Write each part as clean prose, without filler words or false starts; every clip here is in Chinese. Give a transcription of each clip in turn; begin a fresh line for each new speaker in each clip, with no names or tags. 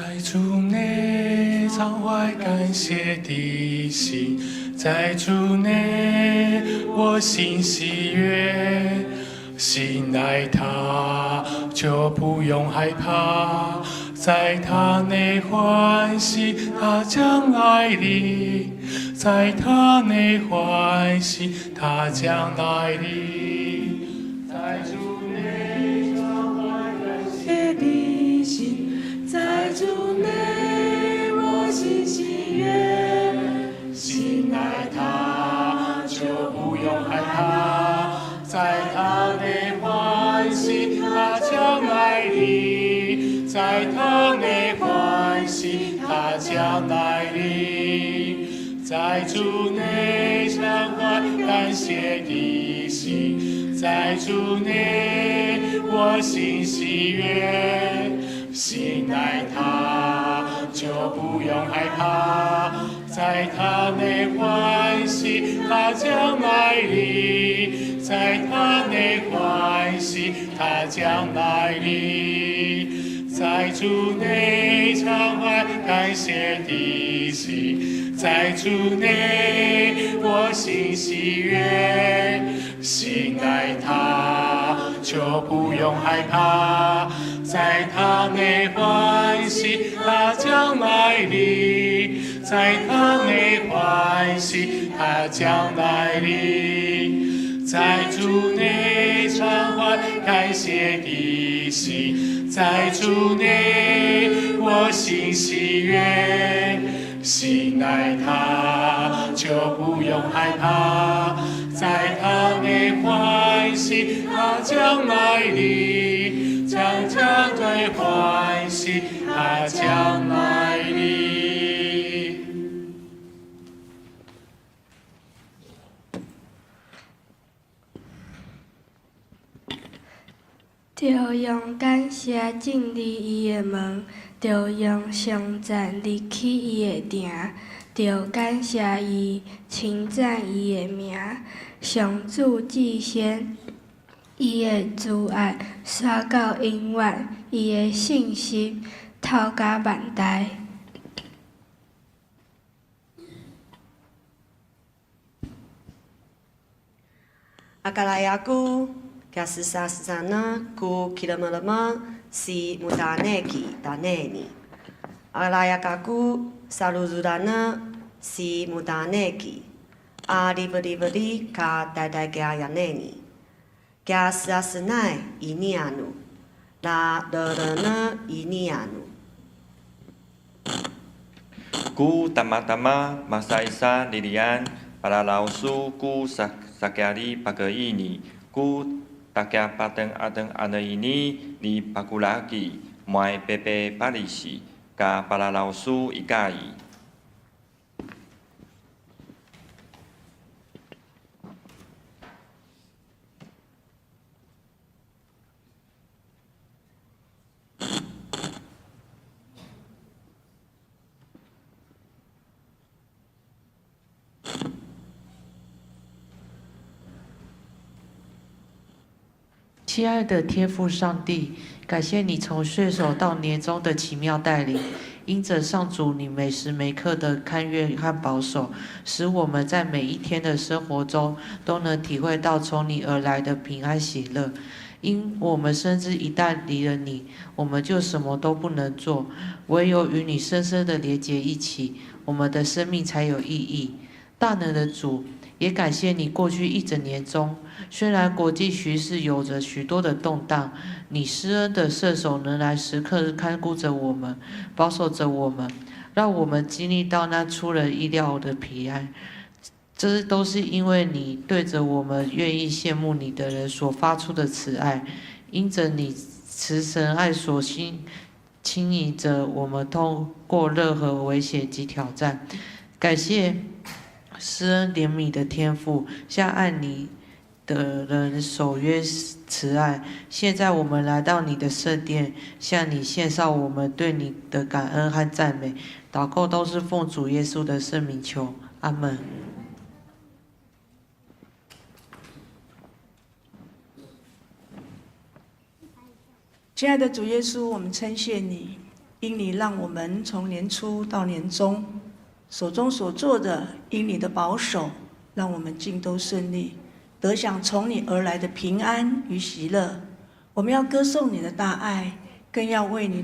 在主内常怀感谢的心，在主内我心喜悦，信赖他就不用害怕，在他内欢喜他将来临，在他内欢喜他将来临，在主内常怀感谢的心。在主内，我心喜悦，信赖他就不用害怕，在他内欢喜他将来临，在他内欢喜他将来临，在主内常怀感谢的心，在主内我心喜悦。信赖他就不用害怕，在他内欢喜他将来临，在他内欢喜他将来临，在主内常怀感谢的心，在主内我心喜悦，信赖他就不用害怕，在他内欢喜他将来临，在他内欢喜他将来临，在主内常怀感谢的心，在主内我心喜悦，信赖他就不用害怕，在他内欢喜他将来临，将对欢喜他将来临。
就用感谢进入伊的门，就用称赞入去伊的店，就感谢伊，称赞伊的名，上主至善，伊的慈爱刷到永远，伊的信心透甲万代。
阿嘎拉亚古。Kasisa sana ku kilama si mutaneki taneni. Alaya kaku saluzudana si mutaneki. Adibadibadi ka dadagayaneni. Kasasanai inianu. La dorana inianu.
Ku tama-tama masaisa lilian para lausu ku sakari pakai ini. Ku Takia pateng adeng ana ini ni pakulagi mai pepe parisi ka para lausu ikai.
亲爱的天父上帝，感谢你从岁首到年终的奇妙带领，因着上主你每时每刻的看悦和保守，使我们在每一天的生活中都能体会到从你而来的平安喜乐。因我们深知一旦离了你，我们就什么都不能做，唯有与你深深的连结一起，我们的生命才有意义。大能的主，也感谢你过去一整年中，虽然国际局势有着许多的动荡，你施恩的射手仍然时刻看顾着我们，保守着我们，让我们经历到那出人意料的平安。这都是因为你对着我们愿意羡慕你的人所发出的慈爱，因着你慈神爱所心牵引着我们通过任何危险及挑战。感谢施恩怜悯的天父，向爱你的人守约慈爱。现在我们来到你的圣殿，向你献上我们对你的感恩和赞美。祷告都是奉主耶稣的圣名求，阿门。
亲爱的主耶稣，我们称谢你，因你让我们从年初到年终，手中所做的，因你的保守，让我们尽都顺利，得享从你而来的平安与喜乐。我们要歌颂你的大爱，更要为你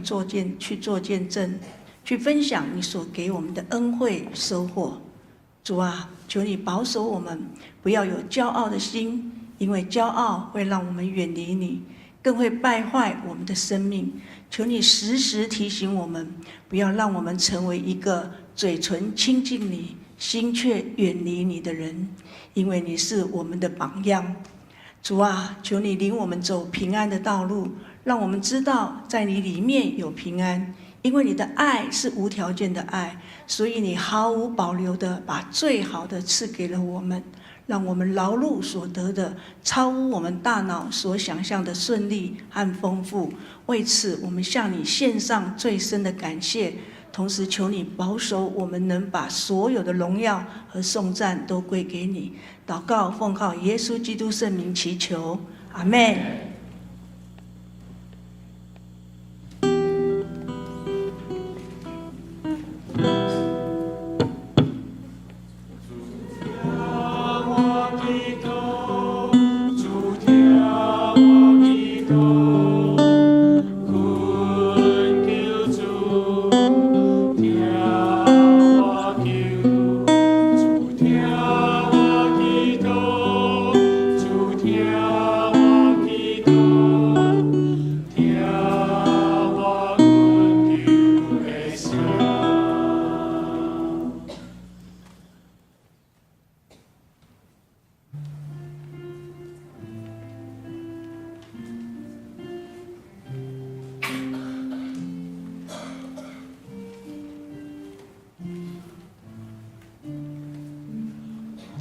去做见证，去分享你所给我们的恩惠与收获。主啊，求你保守我们，不要有骄傲的心，因为骄傲会让我们远离你，更会败坏我们的生命。求你时时提醒我们，不要让我们成为一个嘴唇亲近你，心却远离你的人，因为你是我们的榜样。主啊，求你领我们走平安的道路，让我们知道在你里面有平安，因为你的爱是无条件的爱，所以你毫无保留的把最好的赐给了我们，让我们劳碌所得的超乎我们大脑所想象的顺利和丰富。为此，我们向你献上最深的感谢，同时求你保守我们能把所有的荣耀和颂赞都归给你。祷告奉靠耶稣基督圣名祈求，阿们。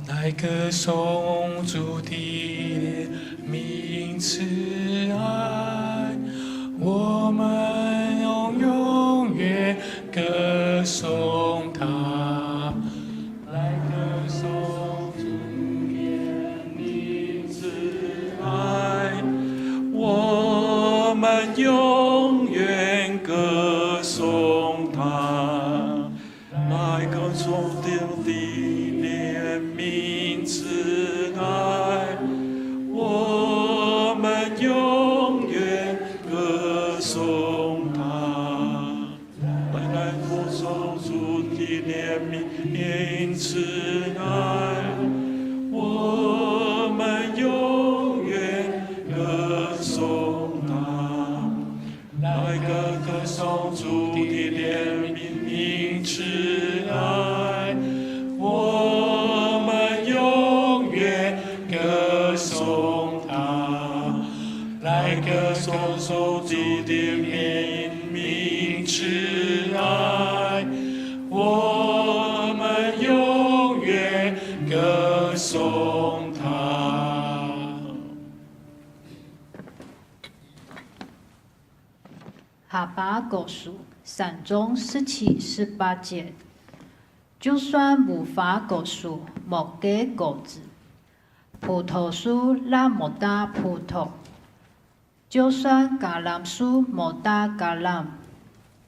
来歌颂主的怜悯慈爱，我们永远歌颂他。来歌颂主怜悯慈爱，
我们永远歌颂他。来歌颂主的怜悯慈爱，我们永远歌颂他。来歌颂主的怜悯慈爱，我们永远歌颂他。来歌颂主的怜悯慈爱，我们永远歌颂他。来歌颂主的怜悯慈爱，我们永远歌颂他。
哈巴狗书3章17、18节，就算无花果树没结果子，葡萄树也没打葡萄，就算橄榄树没打橄榄，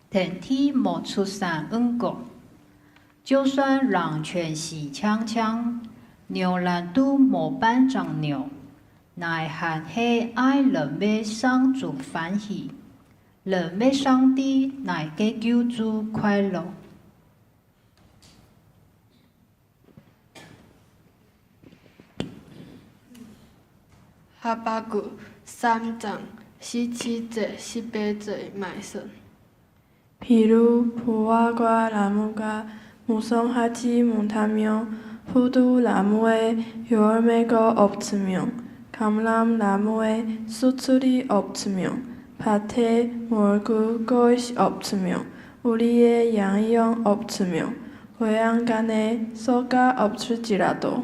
田地没出产恩果，就算狼犬喜锵锵，牛栏都没办长牛，乃还是爱人为上主欢喜。人为上帝乃给救主快乐。
哈巴谷3章17节、18节말씀。
비록 보화과 나무가 무성하지 못하며 포도나무에 열매가 없으며 감람나무에 수출이 없으며 밭에 먹을 것이 없으며 우리의 양용 없으며 외양간에 쏘가 없을지라도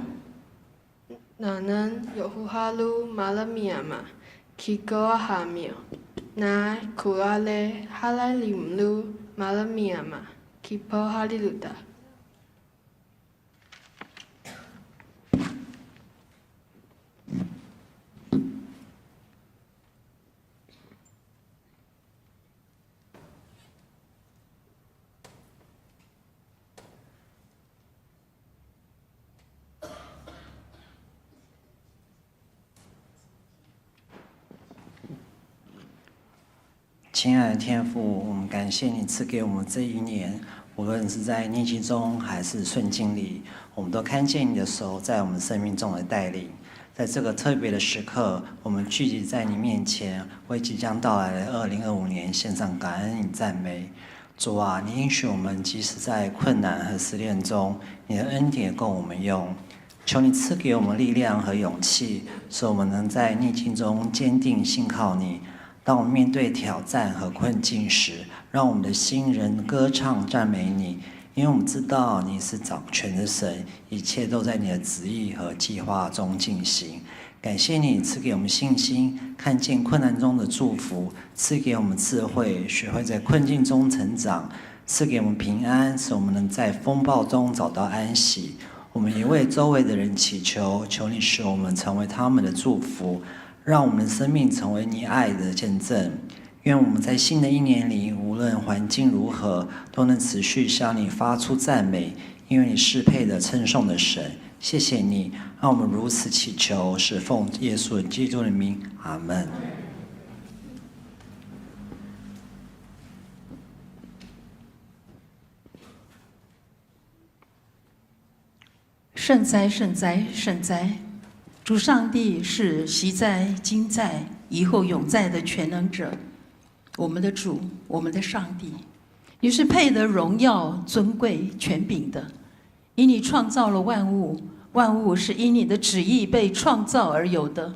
나는 여호와로 말미암아 기거하며 나 그 아래 하나님으로 말미암아 기뻐하리로다.
亲爱的天父，我们感谢你赐给我们这一年，无论是在逆境中还是顺境里，我们都看见你的手在我们生命中的带领。在这个特别的时刻，我们聚集在你面前，为即将到来的2025年献上感恩与赞美。主啊，你应许我们，即使在困难和试炼中，你的恩典够我们用。求你赐给我们力量和勇气，使我们能在逆境中坚定信靠你。当我们面对挑战和困境时，让我们的心仍歌唱赞美你，因为我们知道你是掌权的神，一切都在你的旨意和计划中进行。感谢你赐给我们信心，看见困难中的祝福，赐给我们智慧，学会在困境中成长，赐给我们平安，使我们能在风暴中找到安息。我们也为周围的人祈求，求你使我们成为他们的祝福，让我们的生命成为你爱的见证。愿我们在新的一年里，无论环境如何，都能持续向你发出赞美，因为你是配得称颂的神。谢谢你，让我们如此祈求，是奉耶稣基督的名，阿们。
圣哉，圣哉，圣哉！主上帝是昔在、今在、以后永在的全能者。我们的主，我们的上帝，你是配得荣耀、尊贵、权柄的。因你创造了万物，万物是因你的旨意被创造而有的。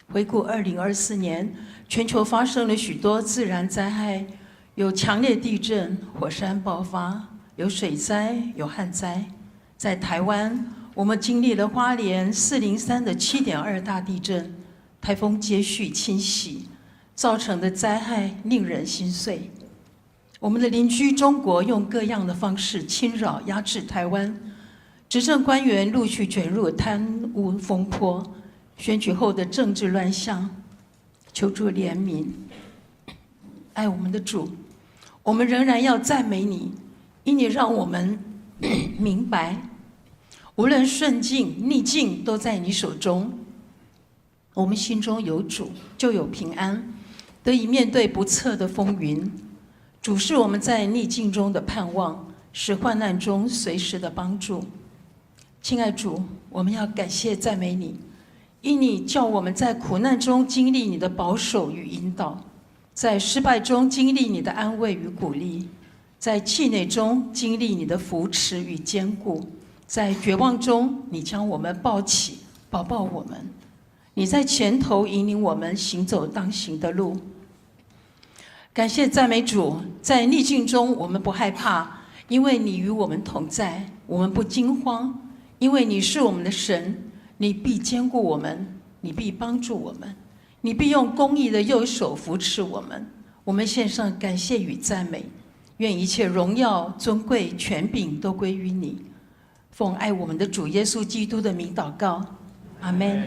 回顾2024年，全球发生了许多自然灾害，有强烈地震、火山爆发，有水灾，有旱灾。在台湾，我们经历了花莲403的7.2大地震，台风接续侵袭，造成的灾害令人心碎。我们的邻居中国用各样的方式侵扰、压制台湾，执政官员陆续卷入贪污风波，选举后的政治乱象，求助怜悯。爱我们的主，我们仍然要赞美你，因你让我们明白，无论顺境逆境都在你手中。我们心中有主，就有平安，得以面对不测的风云。主是我们在逆境中的盼望，是患难中随时的帮助。亲爱主，我们要感谢赞美你，因你叫我们在苦难中经历你的保守与引导，在失败中经历你的安慰与鼓励，在气馁中经历你的扶持与坚固，在绝望中你将我们抱起，抱抱我们。你在前头引领我们行走当行的路。感谢赞美主，在逆境中我们不害怕，因为你与我们同在；我们不惊慌，因为你是我们的神，你必坚固我们，你必帮助我们，你必用公义的右手扶持我们。我们献上感谢与赞美，愿一切荣耀、尊贵、权柄都归于你。奉爱我们的主耶稣基督的名祷告，阿们。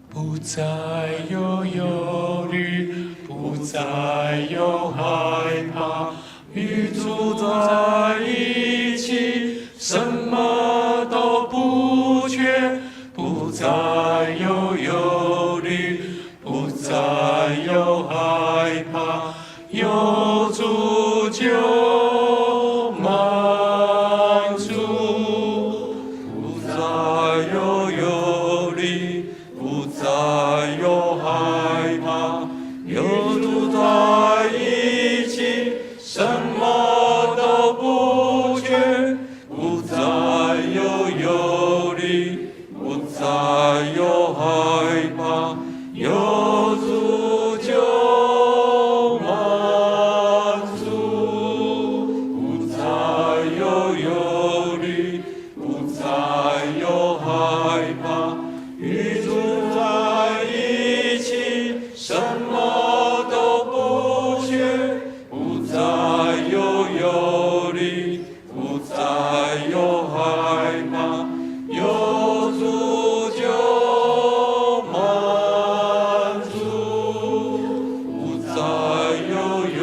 不再有忧虑，不再有害怕，与主在一起，什么都不缺。不再有忧虑，不再有害怕，有主就
有主在一起，什么都不缺，不再有忧虑，不再有害怕，有主就满足，不再有忧虑，不再有害怕，与主在一起，什么都不缺，不再有忧虑，不再有害怕，有主就满足，不再有忧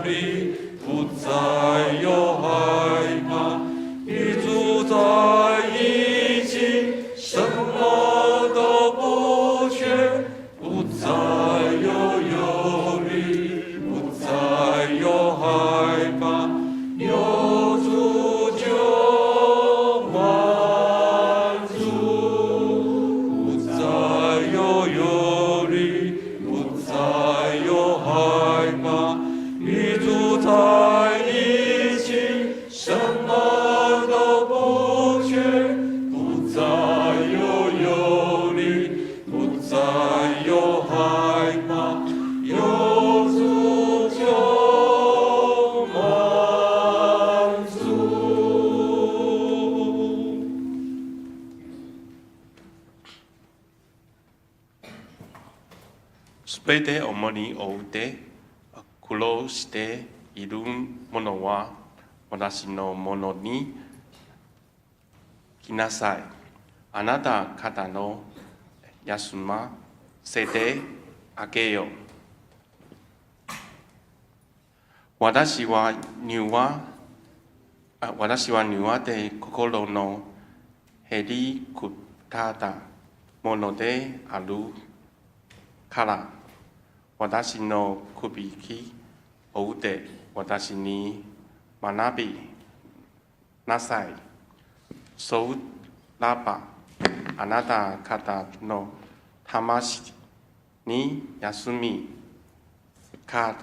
虑，不再有害怕，与主在一起，什么都不缺，不再有忧虑，不再有害怕，有主就满足，不再有忧虑，不再有害怕，与主在一起，什么都不缺，不再有忧虑，不再有害怕，有主就满足。
Spete omoni oude, kulo shite irun mono wa watashi no mono ni kinasai. Anata kata no yasuma sete ageyo. Watashi wa niwa de kokoro no heri kutada mono de aru kara. 私の首き追うて私に学びなさい。そうらばあなた方の魂に休みか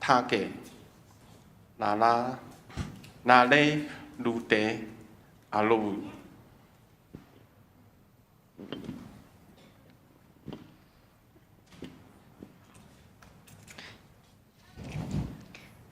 たけなれるであろう。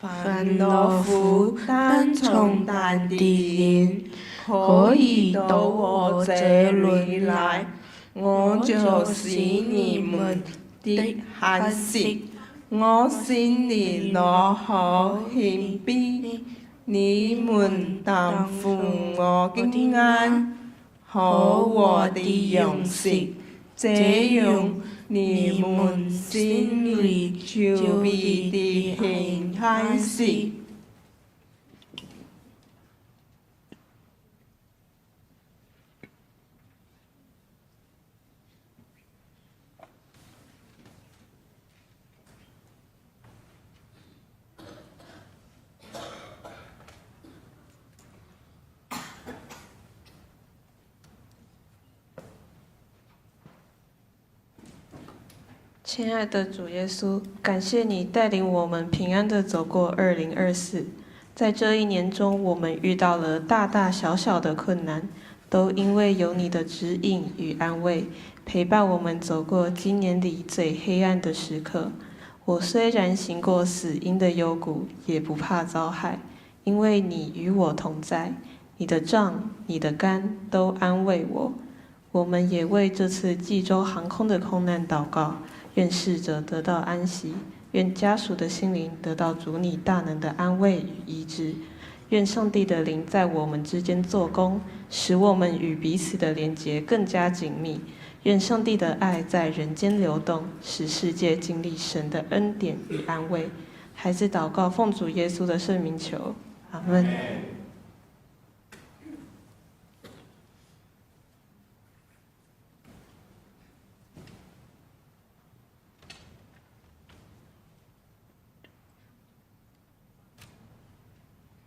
烦恼负担重担的人，可以到我这里来，我就是你们的安息。我心里乐好谦卑，你们担负我的安，好我的勇士，这样你们心里就必定很安息。
亲爱的主耶稣，感谢你带领我们平安地走过2024。在这一年中，我们遇到了大大小小的困难，都因为有你的指引与安慰，陪伴我们走过今年里最黑暗的时刻。我虽然行过死荫的幽谷，也不怕遭害，因为你与我同在。你的杖、你的竿都安慰我。我们也为这次济州航空的空难祷告。愿逝者得到安息，愿家属的心灵得到主你大能的安慰与医治。愿上帝的灵在我们之间做工，使我们与彼此的连结更加紧密。愿上帝的爱在人间流动，使世界经历神的恩典与安慰。孩子祷告，奉主耶稣的圣名求，阿们。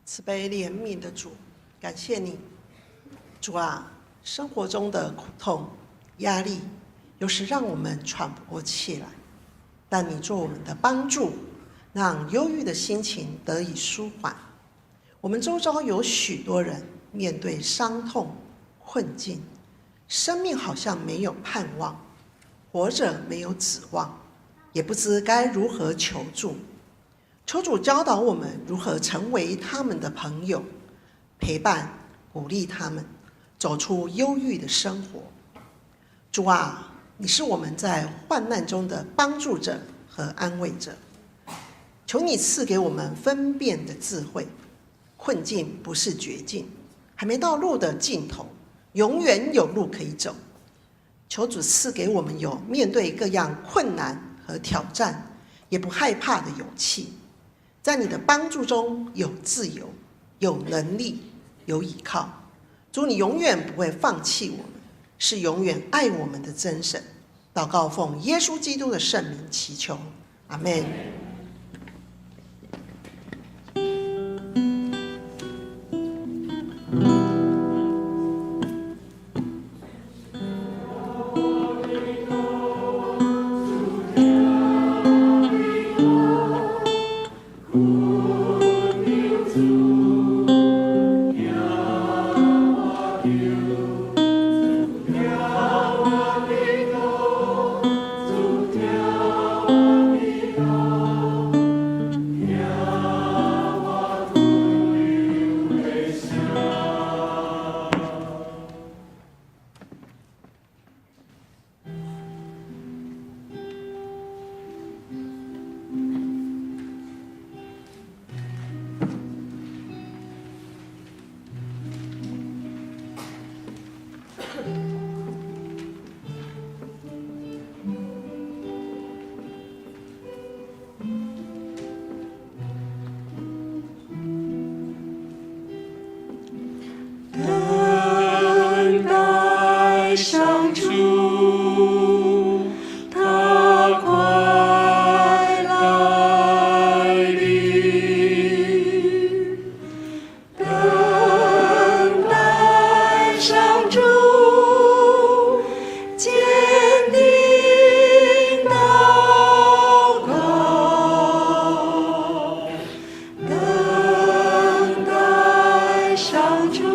慈悲怜悯的主，感谢你，主啊！生活中的苦痛、压力，有时让我们喘不过气来。但你做我们的帮助，让忧郁的心情得以舒缓。我们周遭有许多人面对伤痛、困境，生命好像没有盼望，活着没有指望，也不知该如何求助。求主教导我们如何成为他们的朋友，陪伴、鼓励他们走出忧郁的生活。主啊，你是我们在患难中的帮助者和安慰者，求你赐给我们分辨的智慧。困境不是绝境，还没到路的尽头，永远有路可以走。求主赐给我们有面对各样困难和挑战也不害怕的勇气，在你的帮助中有自由，有能力，有依靠。主，你永远不会放弃我们，是永远爱我们的真神。祷告奉耶稣基督的圣名祈求，阿们。
等待上主，他快来临。等待上主，坚定祷告。等待上主。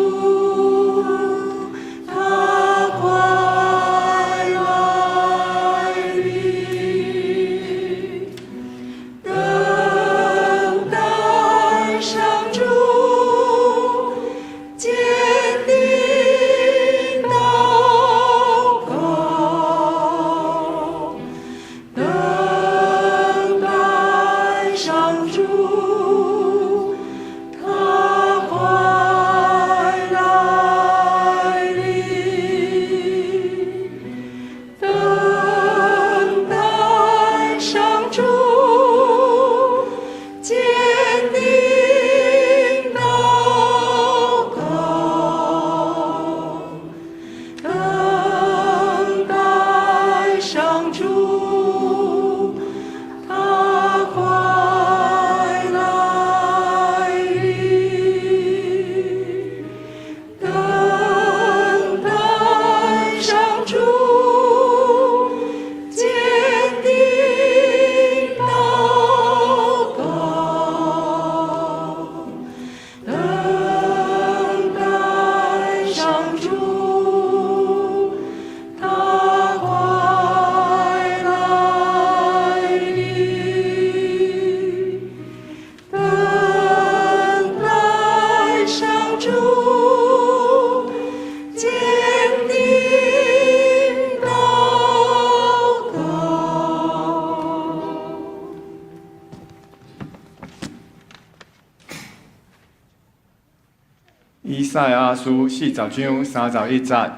以赛亚书40章31节。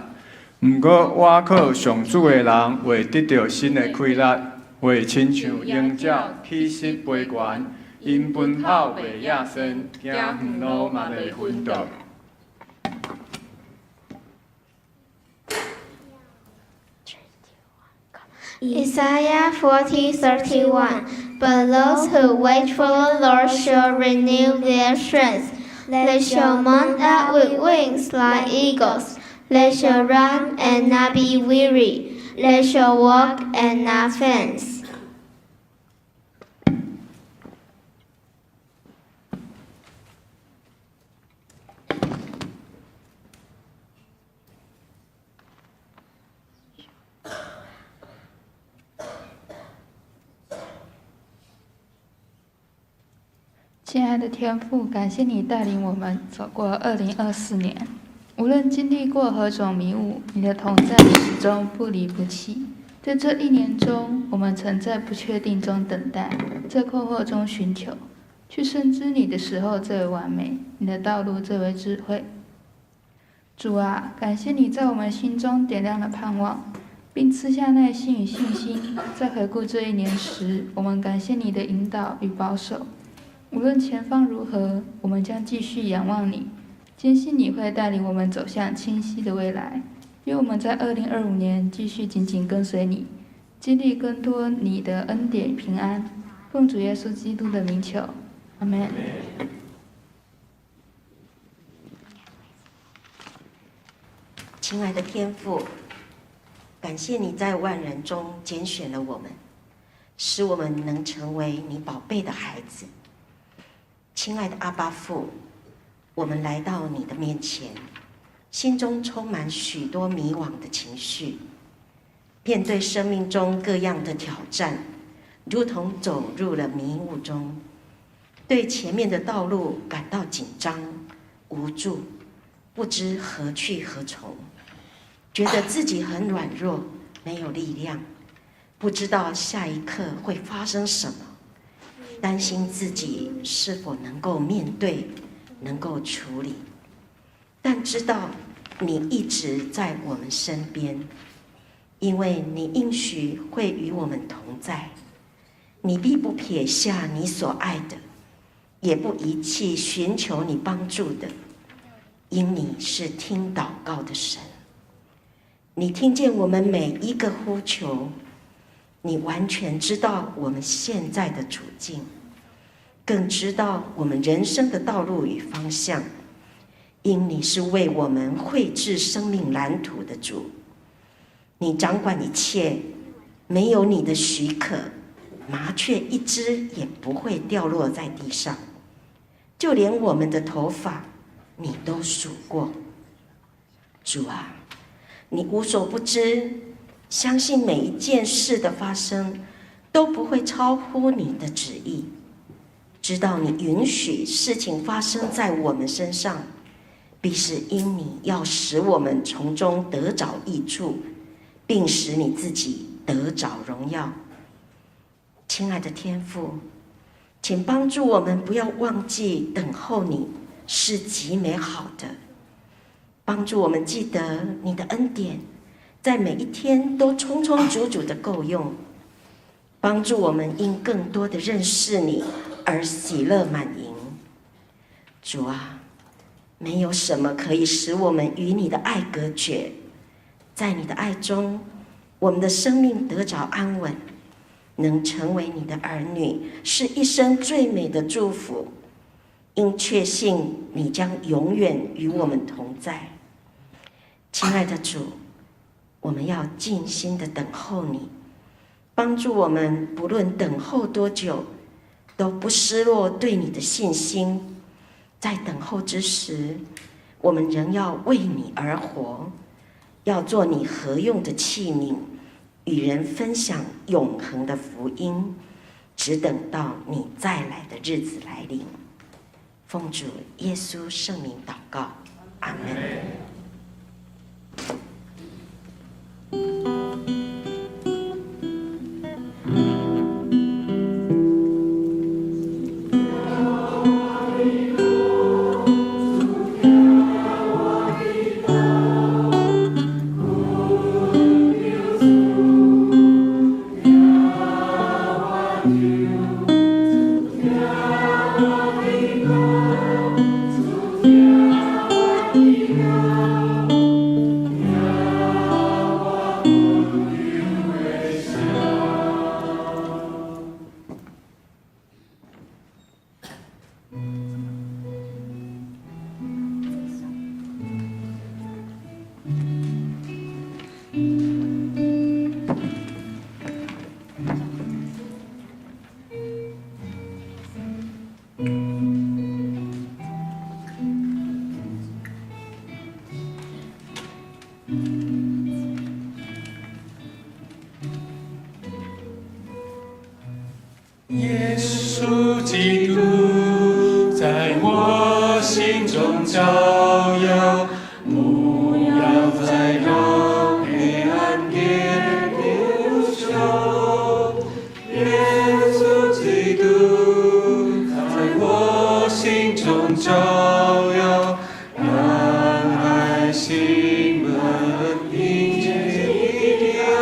毋过我靠上主的人会得到新的开力，会亲像鹰鸟起势飞悬，因奔跑袂野生，行远路嘛袂昏倒。
Isaiah 40:31. But those who wait for the Lord shall renew their strength. They shall mount up with wings like eagles. They shall run and not be weary. They shall walk and not faint.
亲爱的天父，感谢你带领我们走过2024年，无论经历过何种迷雾，你的同在始终不离不弃。在这一年中，我们曾在不确定中等待，在困惑中寻求，去深知你的时候最为完美，你的道路最为智慧。主啊，感谢你在我们心中点亮了盼望，并赐下耐心与信心。在回顾这一年时，我们感谢你的引导与保守。无论前方如何，我们将继续仰望你，坚信你会带领我们走向清晰的未来。愿我们在2025年继续紧紧跟随你，经历更多你的恩典与平安。奉主耶稣基督的名求，阿们。
亲爱的天父，感谢你在万人中拣选了我们，使我们能成为你宝贝的孩子。亲爱的阿爸父，我们来到你的面前，心中充满许多迷惘的情绪，面对生命中各样的挑战，如同走入了迷雾中，对前面的道路感到紧张、无助，不知何去何从，觉得自己很软弱，没有力量，不知道下一刻会发生什么，担心自己是否能够面对，能够处理，但知道你一直在我们身边，因为你应许会与我们同在，你必不撇下你所爱的，也不遗弃寻求你帮助的，因你是听祷告的神。你听见我们每一个呼求，你完全知道我们现在的处境，更知道我们人生的道路与方向，因你是为我们绘制生命蓝图的主。你掌管一切，没有你的许可，麻雀一只也不会掉落在地上，就连我们的头发你都数过。主啊，你无所不知，相信每一件事的发生都不会超乎你的旨意，知道你允许事情发生在我们身上，必是因你要使我们从中得着益处，并使你自己得着荣耀。亲爱的天父，请帮助我们不要忘记等候你是极美好的，帮助我们记得你的恩典在每一天都充充足足的够用，帮助我们因更多的认识你而喜乐满盈。主啊，没有什么可以使我们与你的爱隔绝，在你的爱中，我们的生命得着安稳，能成为你的儿女，是一生最美的祝福。因确信你将永远与我们同在。亲爱的主，我们要静心的等候你，帮助我们不论等候多久，都不失落对你的信心。在等候之时，我们仍要为你而活，要做你合用的器皿，与人分享永恒的福音，只等到你再来的日子来临。奉主耶稣圣名祷告，阿们。
耶稣基督照耀，不要再让黑暗跌不休。耶稣基督在我心中照耀，让爱心们迎接你的爱。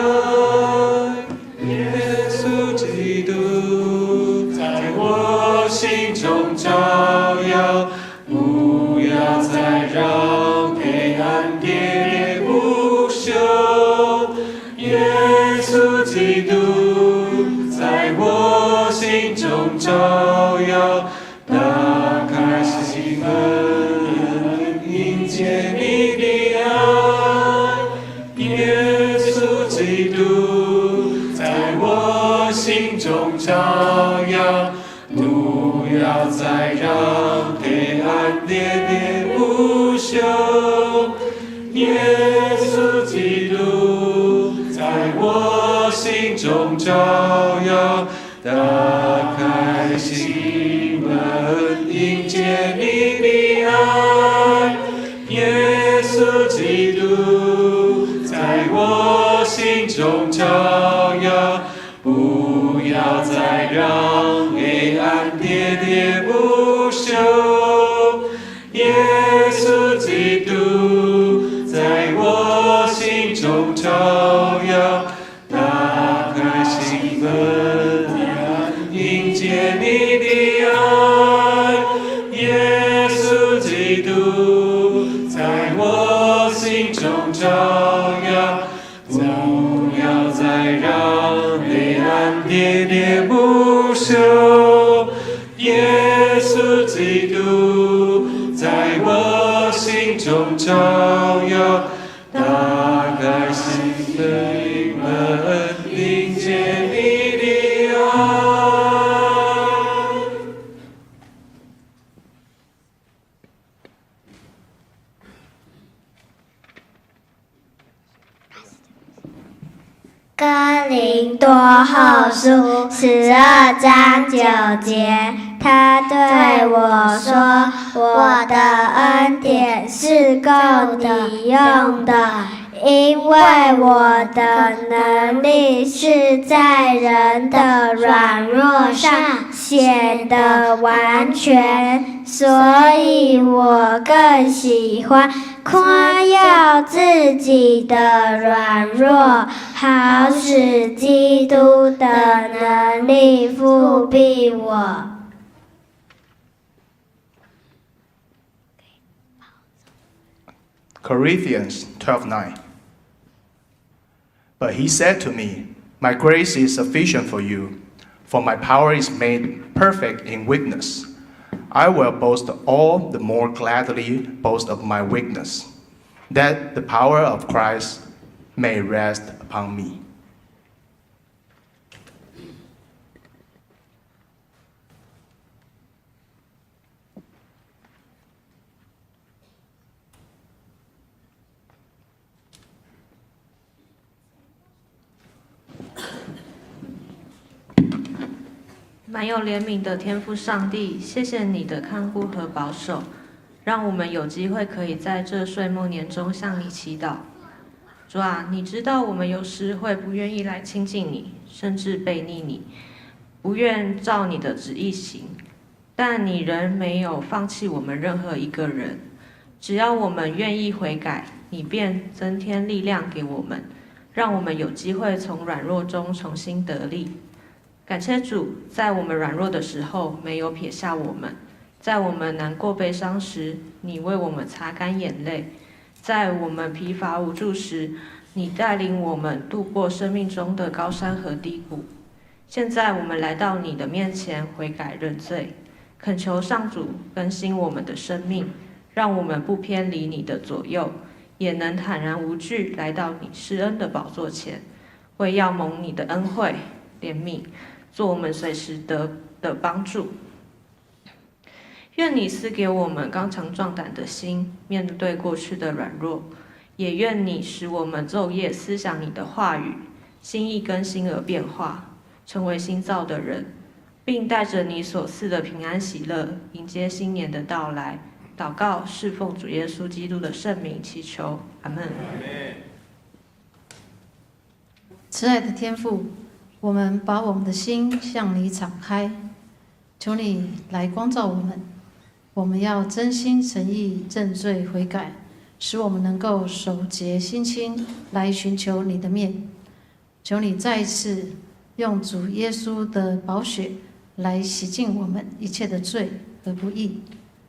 耶稣基督在我心中照耀，不要再让黑暗跌不休。耶稣基督在我心中照耀，打开心门，迎接你的爱。耶稣基督在我心中照耀，不要再让黑暗跌不休。耶稣基督在我心中照耀，打开心门，迎接你的爱。耶稣基督在我心中照耀，不要再让黑暗跌不休。耶稣基督在我心中照耀，打开心门，迎接你的爱。耶稣基督在我心中照耀，不要再让黑暗跌不休。耶稣基督在我心中照耀，打开心门，迎接你的爱。
哥林多后书12章9节，他对我说：“我的恩典是够你用的，因为我的能力是在人的软弱上显得完全，所以我更喜欢夸耀自己的软弱，好使基督的能力复庇我。”
Corinthians 12:9. But he said to me, "My grace is sufficient for you, for my power is made perfect in weakness. I will boast all the more gladly boast of my weakness, that the power of Christ may rest upon me."
满有怜悯的天父上帝，谢谢你的看顾和保守，让我们有机会可以在这岁末年中向你祈祷。主啊，你知道我们有时会不愿意来亲近你，甚至背逆你，不愿照你的旨意行，但你仍没有放弃我们任何一个人。只要我们愿意悔改，你便增添力量给我们，让我们有机会从软弱中重新得力。感谢主，在我们软弱的时候没有撇下我们，在我们难过悲伤时，你为我们擦干眼泪，在我们疲乏无助时，你带领我们度过生命中的高山和低谷。现在我们来到你的面前悔改认罪，恳求上主更新我们的生命，让我们不偏离你的左右，也能坦然无惧来到你施恩的宝座前，为要蒙你的恩惠怜悯，做我们随时的帮助。愿你赐给我们刚强壮胆的心，面对过去的软弱，也愿你使我们昼夜思想你的话语，心意更新而变化，成为新造的人，并带着你所赐的平安喜乐，迎接新年的到来，
祷告是奉主耶稣基督的圣名祈求，阿门。
慈爱的天父，我们把我们的心向你敞开，求你来光照我们。我们要真心诚意认罪悔改，使我们能够守节心清来寻求你的面。求你再一次用主耶稣的宝血来洗净我们一切的罪和不义，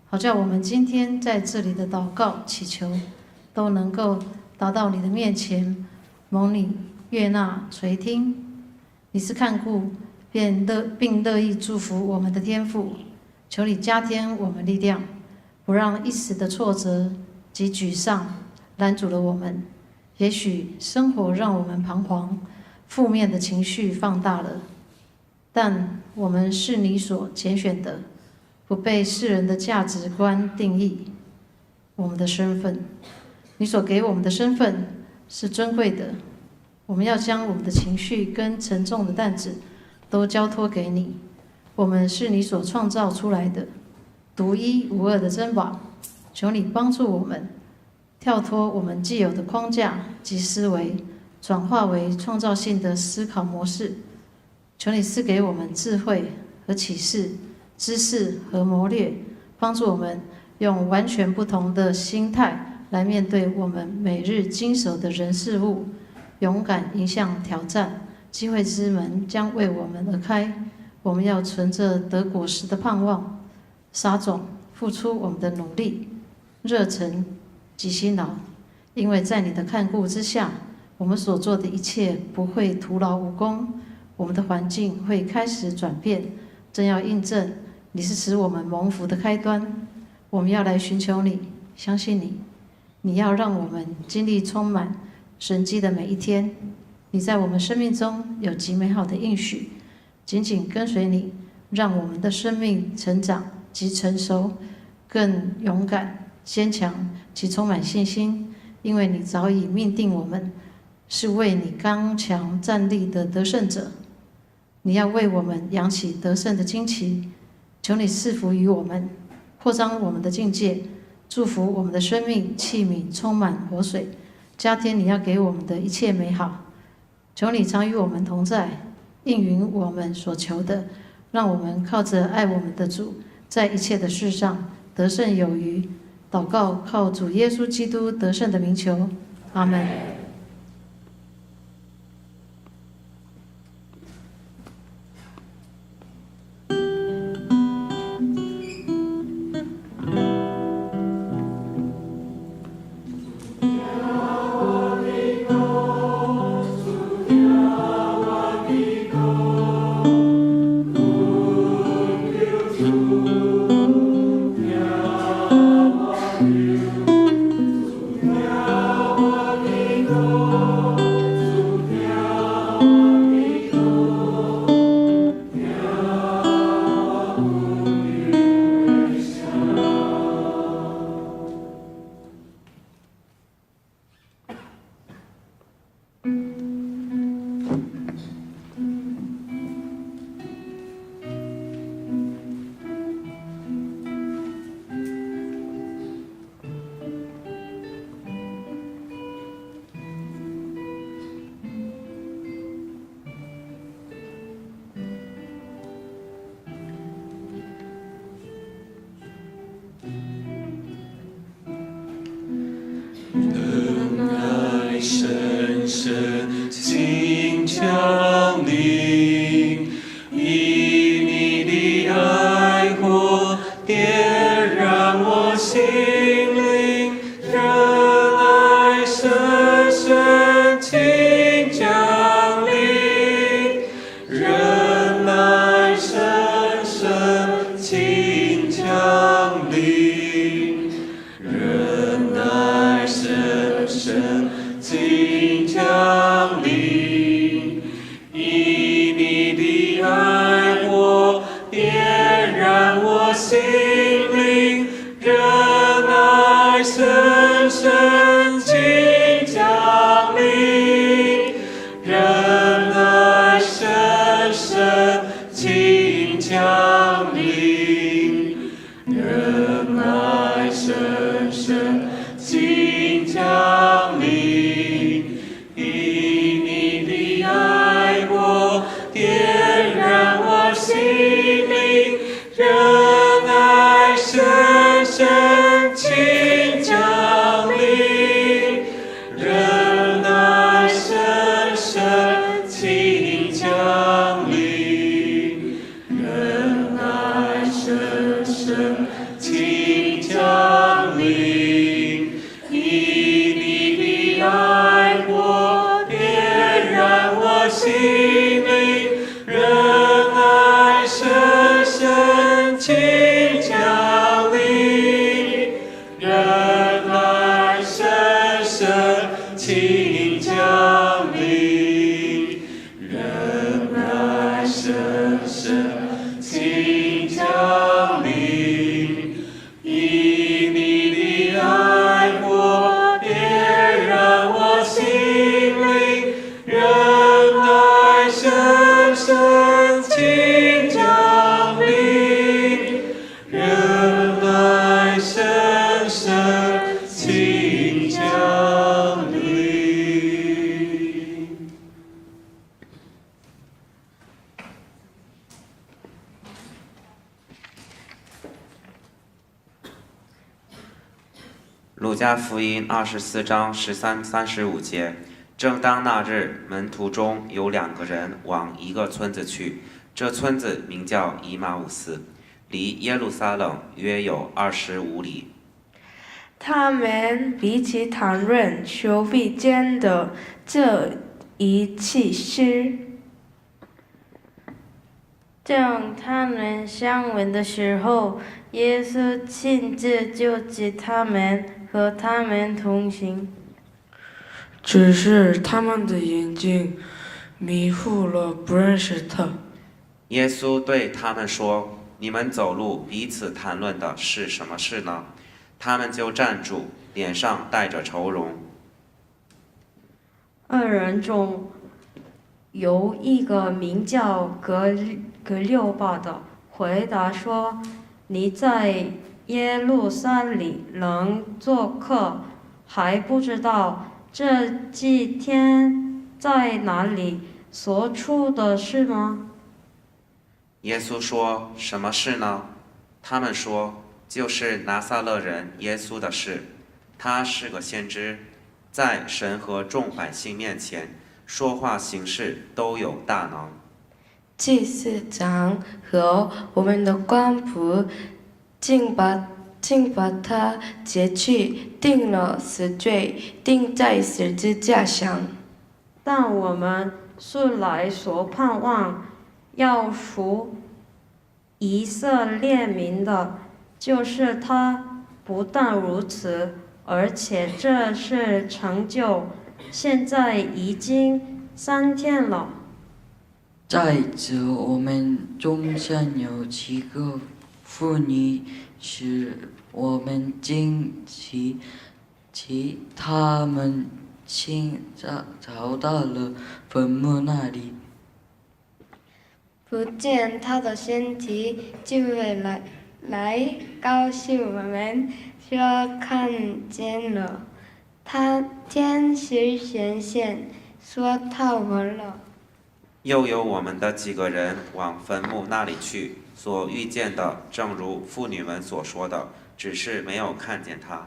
好叫我们今天在这里的祷告祈求都能够达到你的面前，蒙你悦纳垂听。你是看顾并乐意祝福我们的天父，求你加添我们力量，不让一时的挫折及沮丧拦阻了我们。也许生活让我们彷徨，负面的情绪放大了，但我们是你所拣选的，不被世人的价值观定义我们的身份。你所给我们的身份是尊贵的，我们要将我们的情绪跟沉重的担子都交托给你。我们是你所创造出来的独一无二的珍宝，求你帮助我们跳脱我们既有的框架及思维，转化为创造性的思考模式。求你赐给我们智慧和启示，知识和谋略，帮助我们用完全不同的心态来面对我们每日经手的人事物，勇敢迎向挑战，机会之门将为我们而开。我们要存着得果实的盼望，撒种，付出我们的努力、热忱及辛劳，因为在你的看顾之下，我们所做的一切不会徒劳无功，我们的环境会开始转变，正要印证你是使我们蒙福的开端。我们要来寻求你，相信你，你要让我们经历充满神迹的每一天。你在我们生命中有极美好的应许，紧紧跟随你，让我们的生命成长及成熟，更勇敢、坚强及充满信心，因为你早已命定我们是为你刚强站立的得胜者。你要为我们扬起得胜的旌旗，求你赐福于我们，扩张我们的境界，祝福我们的生命器皿充满活水，加添你要给我们的一切美好。求你常与我们同在，应允我们所求的，让我们靠着爱我们的主，在一切的事上得胜有余。祷告靠主耶稣基督得胜的名求，阿们。
能爱深深请降临，以你的爱火点燃我心灵，仁爱深深请降临，仁爱深深请降临，仁爱深深请降临，以你的爱火点燃我心灵，仁爱深深请降临，仁爱深深请降临，仁爱深仁爱深深请降临，仁爱深深请降临，仁爱深深请降临，以你的爱火点燃我心灵，仁爱深深请降临，仁爱深深请降临，仁爱深深请降临，以你的爱火点燃我心灵，仁爱深深请降临，仁爱深深请降临。
路加福音24章13、35节。正当那日，门徒中有2个人往一个村子去，这村子名叫以马忤斯，离耶路撒冷约有25里。
他们彼此谈论所遇见的这一启示。当他们相问的时候，耶稣亲自救济他们，和他们同行。
只是他们的眼睛迷糊了，不认识他。
耶稣对他们说：“你们走路彼此谈论的是什么事呢？”他们就站住，脸上带着愁容。
2人中有一个名叫格留巴的，回答说：“你在耶路撒冷做客，还不知道这几天在哪里所处的事吗？”
耶稣说：“什么事呢？”他们说：“就是拿撒勒人耶稣的事。他是个先知，在神和众百姓面前说话行事都有大能。
祭司长和我们的官仆竟把他劫去，定了死罪，钉在十字架上。
但我们素来所盼望要赎以色列民的，就是他。不但如此，而且这是成就，现在已经3天了。
再者，我们中间有7个妇女，使我们惊奇，他们竟找到了坟墓那里，
不见他的身体，就会来告诉我们说看见了。他天使显现，说他活了。
又有我们的几个人往坟墓那里去，所遇见的正如妇女们所说的，只是没有看见他。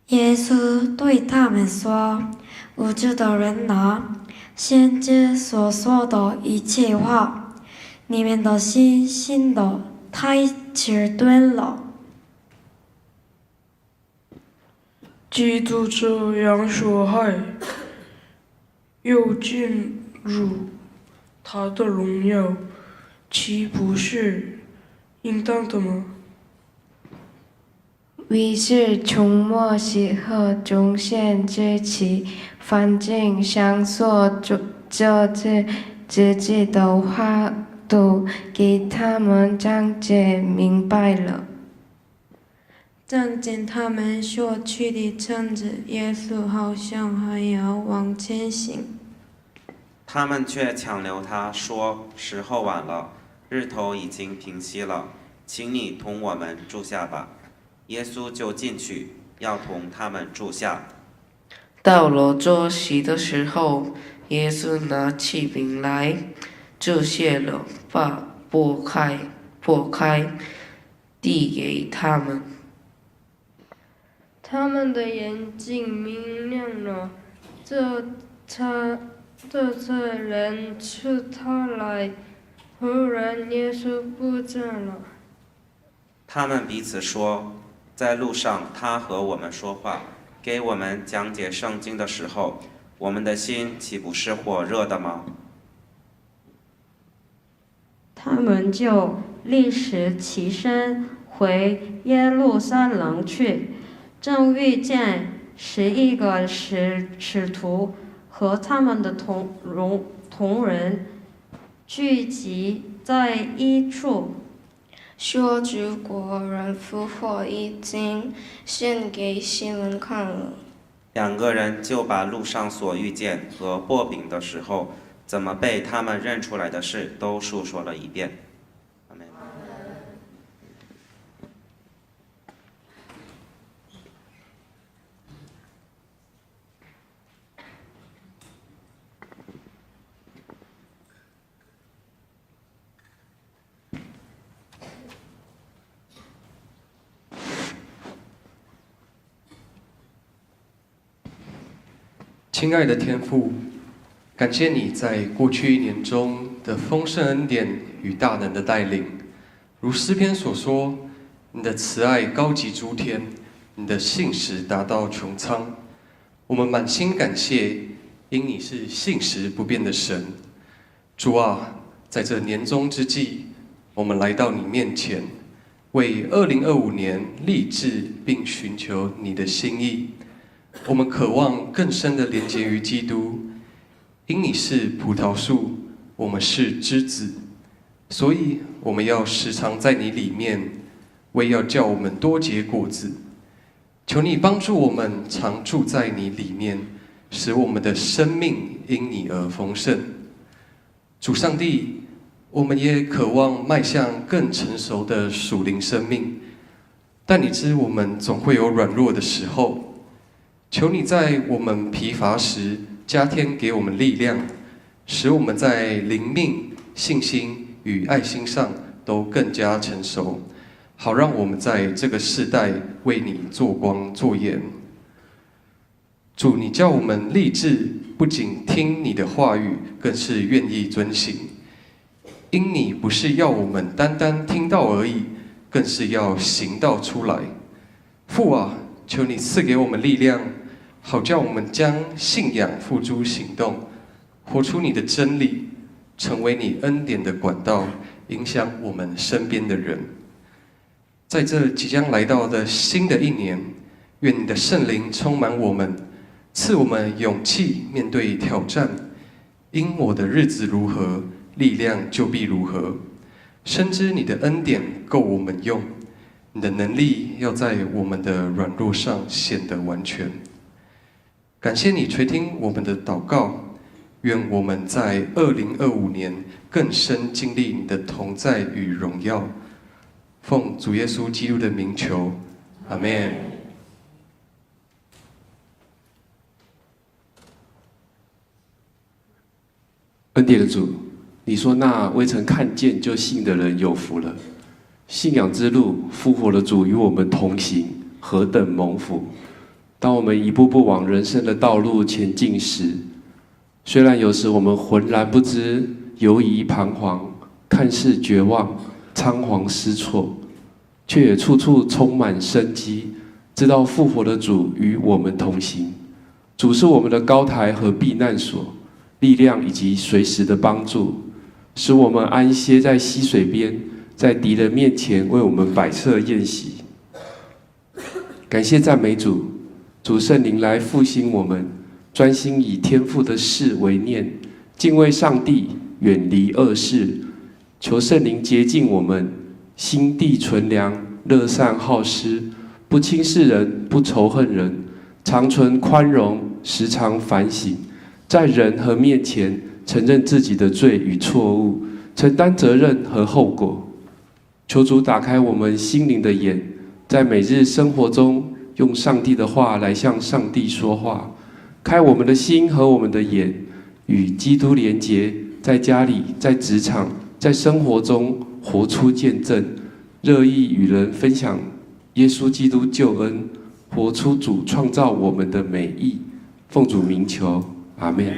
耶稣对他们说：“无知的人啊，先知所说的一切话，你们的心信得太迟钝了。”
基督这样受害，又进入他的荣耀，岂不是应当的吗？
于是从摩西和众先知起，凡经上所这自己的话，都给他们讲解明白了。正见他们所去的村子，耶稣好像还要往前行。
他们却强留他说：“时候晚了，日头已经平息了，请你同我们住下吧。”耶稣就进去，要同他们住下。
到了坐席的时候，耶稣拿起饼来，祝谢了，把拨开，破开，递给他们。
他们的眼睛明亮了，这才认出他来。忽然，耶稣不在了。
他们彼此说，在路上他和我们说话，给我们讲解圣经的时候，我们的心岂不是火热的吗？
他们就立时起身回耶路撒冷去，正遇见11个使徒和他们的同人聚集在一处，
说主果然复活，已经献给西门看了。
2个人就把路上所遇见和擘饼的时候怎么被他们认出来的事都述说了一遍。阿们。
亲爱的天父，感谢你在过去1年中的丰盛恩典与大能的带领。如诗篇所说，你的慈爱高及诸天，你的信实达到穹苍。我们满心感谢，因你是信实不变的神。主啊，在这年终之际，我们来到你面前，为2025年立志并寻求你的心意。我们渴望更深的连结于基督，因你是葡萄树，我们是枝子，所以我们要时常在你里面，为要叫我们多结果子。求你帮助我们常住在你里面，使我们的生命因你而丰盛。主上帝，我们也渴望迈向更成熟的属灵生命，但你知我们总会有软弱的时候。求你在我们疲乏时加添给我们力量，使我们在灵命、信心与爱心上都更加成熟，好让我们在这个世代为你做光做盐。主，你叫我们立志，不仅听你的话语，更是愿意遵行。因你不是要我们单单听到而已，更是要行道出来。父啊，求你赐给我们力量，好叫我们将信仰付诸行动，活出你的真理，成为你恩典的管道，影响我们身边的人。在这即将来到的新的1年，愿你的圣灵充满我们，赐我们勇气面对挑战。因我的日子如何，力量就必如何。深知你的恩典够我们用，你的能力要在我们的软弱上显得完全。感谢你垂听我们的祷告，愿我们在2025年更深经历你的同在与荣耀。奉主耶稣基督的名求，阿们。
恩典的主，你说那未曾看见就信的人有福了。信仰之路，复活的主与我们同行，何等蒙福！当我们一步步往人生的道路前进时，虽然有时我们浑然不知、犹疑彷徨、看似绝望、仓皇失措，却也处处充满生机，知道复活的主与我们同行。主是我们的高台和避难所，力量以及随时的帮助，使我们安歇在溪水边，在敌人面前为我们摆设宴席。感谢赞美主，主圣灵来复兴我们，专心以天父的事为念，敬畏上帝，远离恶事。求圣灵洁净我们，心地纯良，乐善好施，不轻视人，不仇恨人，常存宽容，时常反省，在人和面前承认自己的罪与错误，承担责任和后果。求主打开我们心灵的眼，在每日生活中用上帝的话来向上帝说话，开我们的心和我们的眼，与基督连结，在家里，在职场，在生活中活出见证，乐意与人分享耶稣基督救恩，活出主创造我们的美意。奉主名求，阿们。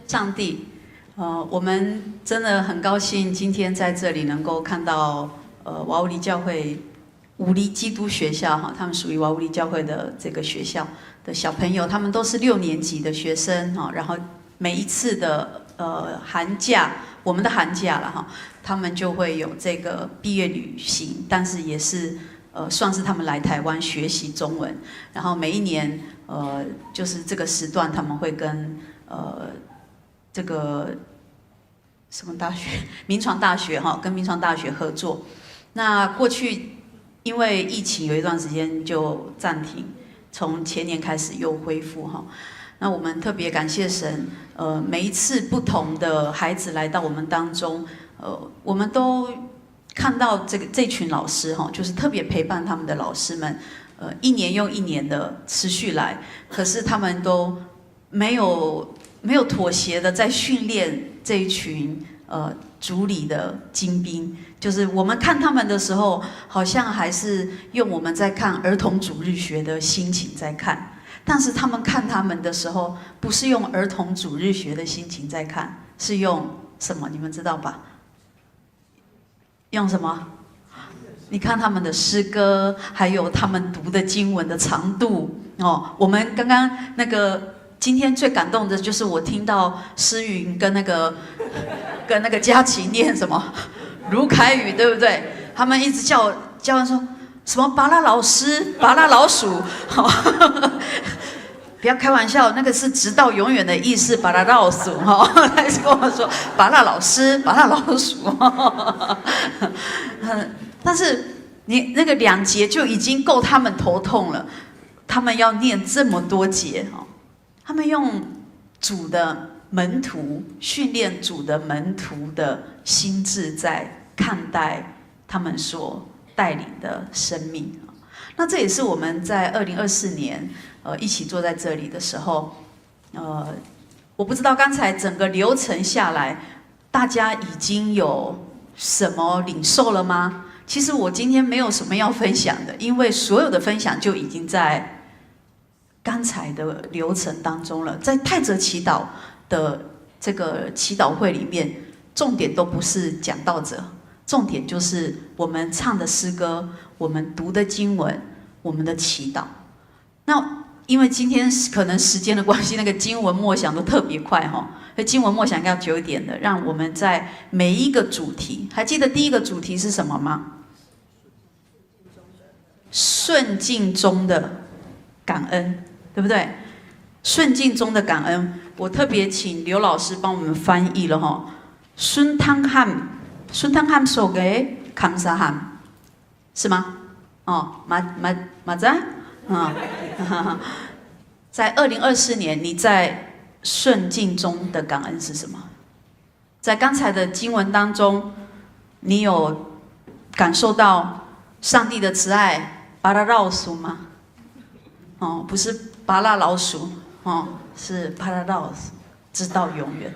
上帝，我们真的很高兴今天在这里能够看到瓦乌里教会武黎基督学校哈，他们属于瓦乌里教会的这个学校的小朋友，他们都是6年级的学生哈，然后每一次的寒假，我们的寒假了哈，他们就会有这个毕业旅行，但是也是算是他们来台湾学习中文，然后每一年就是这个时段他们会跟这个什么大学，民传大学哈，跟民传大学合作。那过去因为疫情有一段时间就暂停，从前年开始又恢复哈。那我们特别感谢神，每一次不同的孩子来到我们当中，我们都看到这群老师哈，就是特别陪伴他们的老师们，1年又1年的持续来，可是他们都没有妥协的在训练这一群主里的精兵，就是我们看他们的时候，好像还是用我们在看儿童主日学的心情在看。但是他们看他们的时候，不是用儿童主日学的心情在看，是用什么？你们知道吧？用什么？你看他们的诗歌，还有他们读的经文的长度哦。我们刚刚今天最感动的就是我听到诗云跟那个佳琪念什么卢凯宇，对不对？他们一直叫人说什么拔蜡老师、拔蜡老鼠，不要开玩笑，那个是直到永远的意思，拔蜡老鼠哈，还是跟我说拔蜡老师、拔蜡老鼠，但是你那个2节就已经够他们头痛了，他们要念这么多节哈，他们用主的门徒训练主的门徒的心智在看待他们所带领的生命。那这也是我们在2024年一起坐在这里的时候，我不知道刚才整个流程下来，大家已经有什么领受了吗？其实我今天没有什么要分享的，因为所有的分享就已经在刚才的流程当中了。在泰泽祈祷的这个祈祷会里面，重点都不是讲道者，重点就是我们唱的诗歌，我们读的经文，我们的祈祷。那因为今天可能时间的关系，那个经文默想都特别快哈，所以经文默想要久一点的，让我们在每一个主题，还记得第一个主题是什么吗？顺境中的感恩，对不对？顺境中的感恩，我特别请刘老师帮我们翻译了哈。顺汤함 속에 감사함，是吗？哦，맞아？在2024年，你在顺境中的感恩是什么？在刚才的经文当中，你有感受到上帝的慈爱，拔蜡老鼠吗？哦，不是拔蜡老鼠，哦，是拔蜡老鼠，直到永远。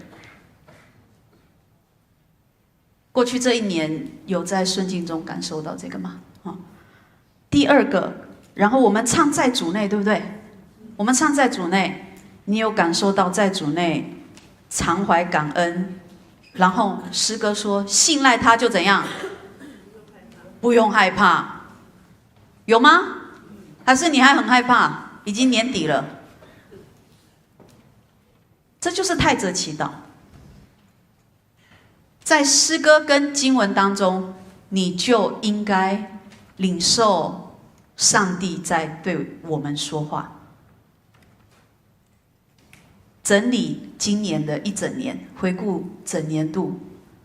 过去这1年有在顺境中感受到这个吗？第二个，然后我们唱在主内，对不对？我们唱在主内，你有感受到在主内常怀感恩，然后诗歌说信赖他就怎样，不用害怕，有吗？还是你还很害怕？已经年底了，这就是泰泽祈祷。在诗歌跟经文当中，你就应该领受上帝在对我们说话。整理今年的一整年，回顾整年度，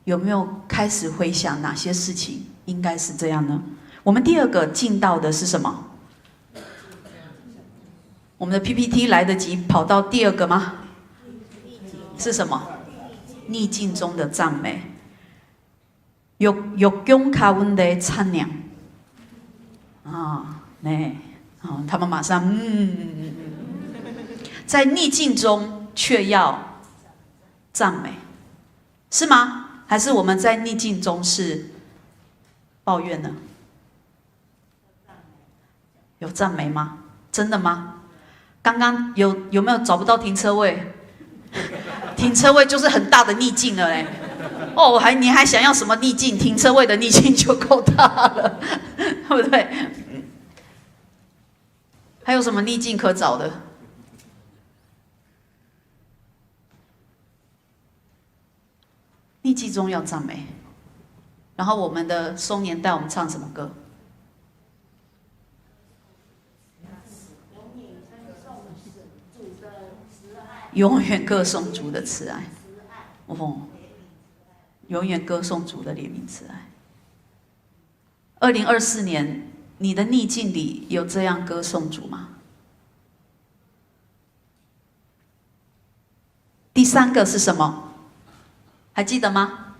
有没有开始回想哪些事情应该是这样呢？我们第二个进到的是什么？我们的 PPT 来得及跑到第二个吗？是什么？逆境中的赞美。역경 가운데 찬양。네，他们马上在逆境中却要赞美，是吗？还是我们在逆境中是抱怨呢？有赞美吗？真的吗？刚刚有没有找不到停车位？
停车位就是很大的逆境了嘞。哦，你还想要什么逆境？停车位的逆境就够大了，对不对？还有什么逆境可找的？逆境中要赞美。然后我们的松年带我们唱什么歌？永远歌颂主的慈爱。哦，永远歌颂主的怜悯慈爱。2024年，你的逆境里有这样歌颂主吗？第三个是什么？还记得吗？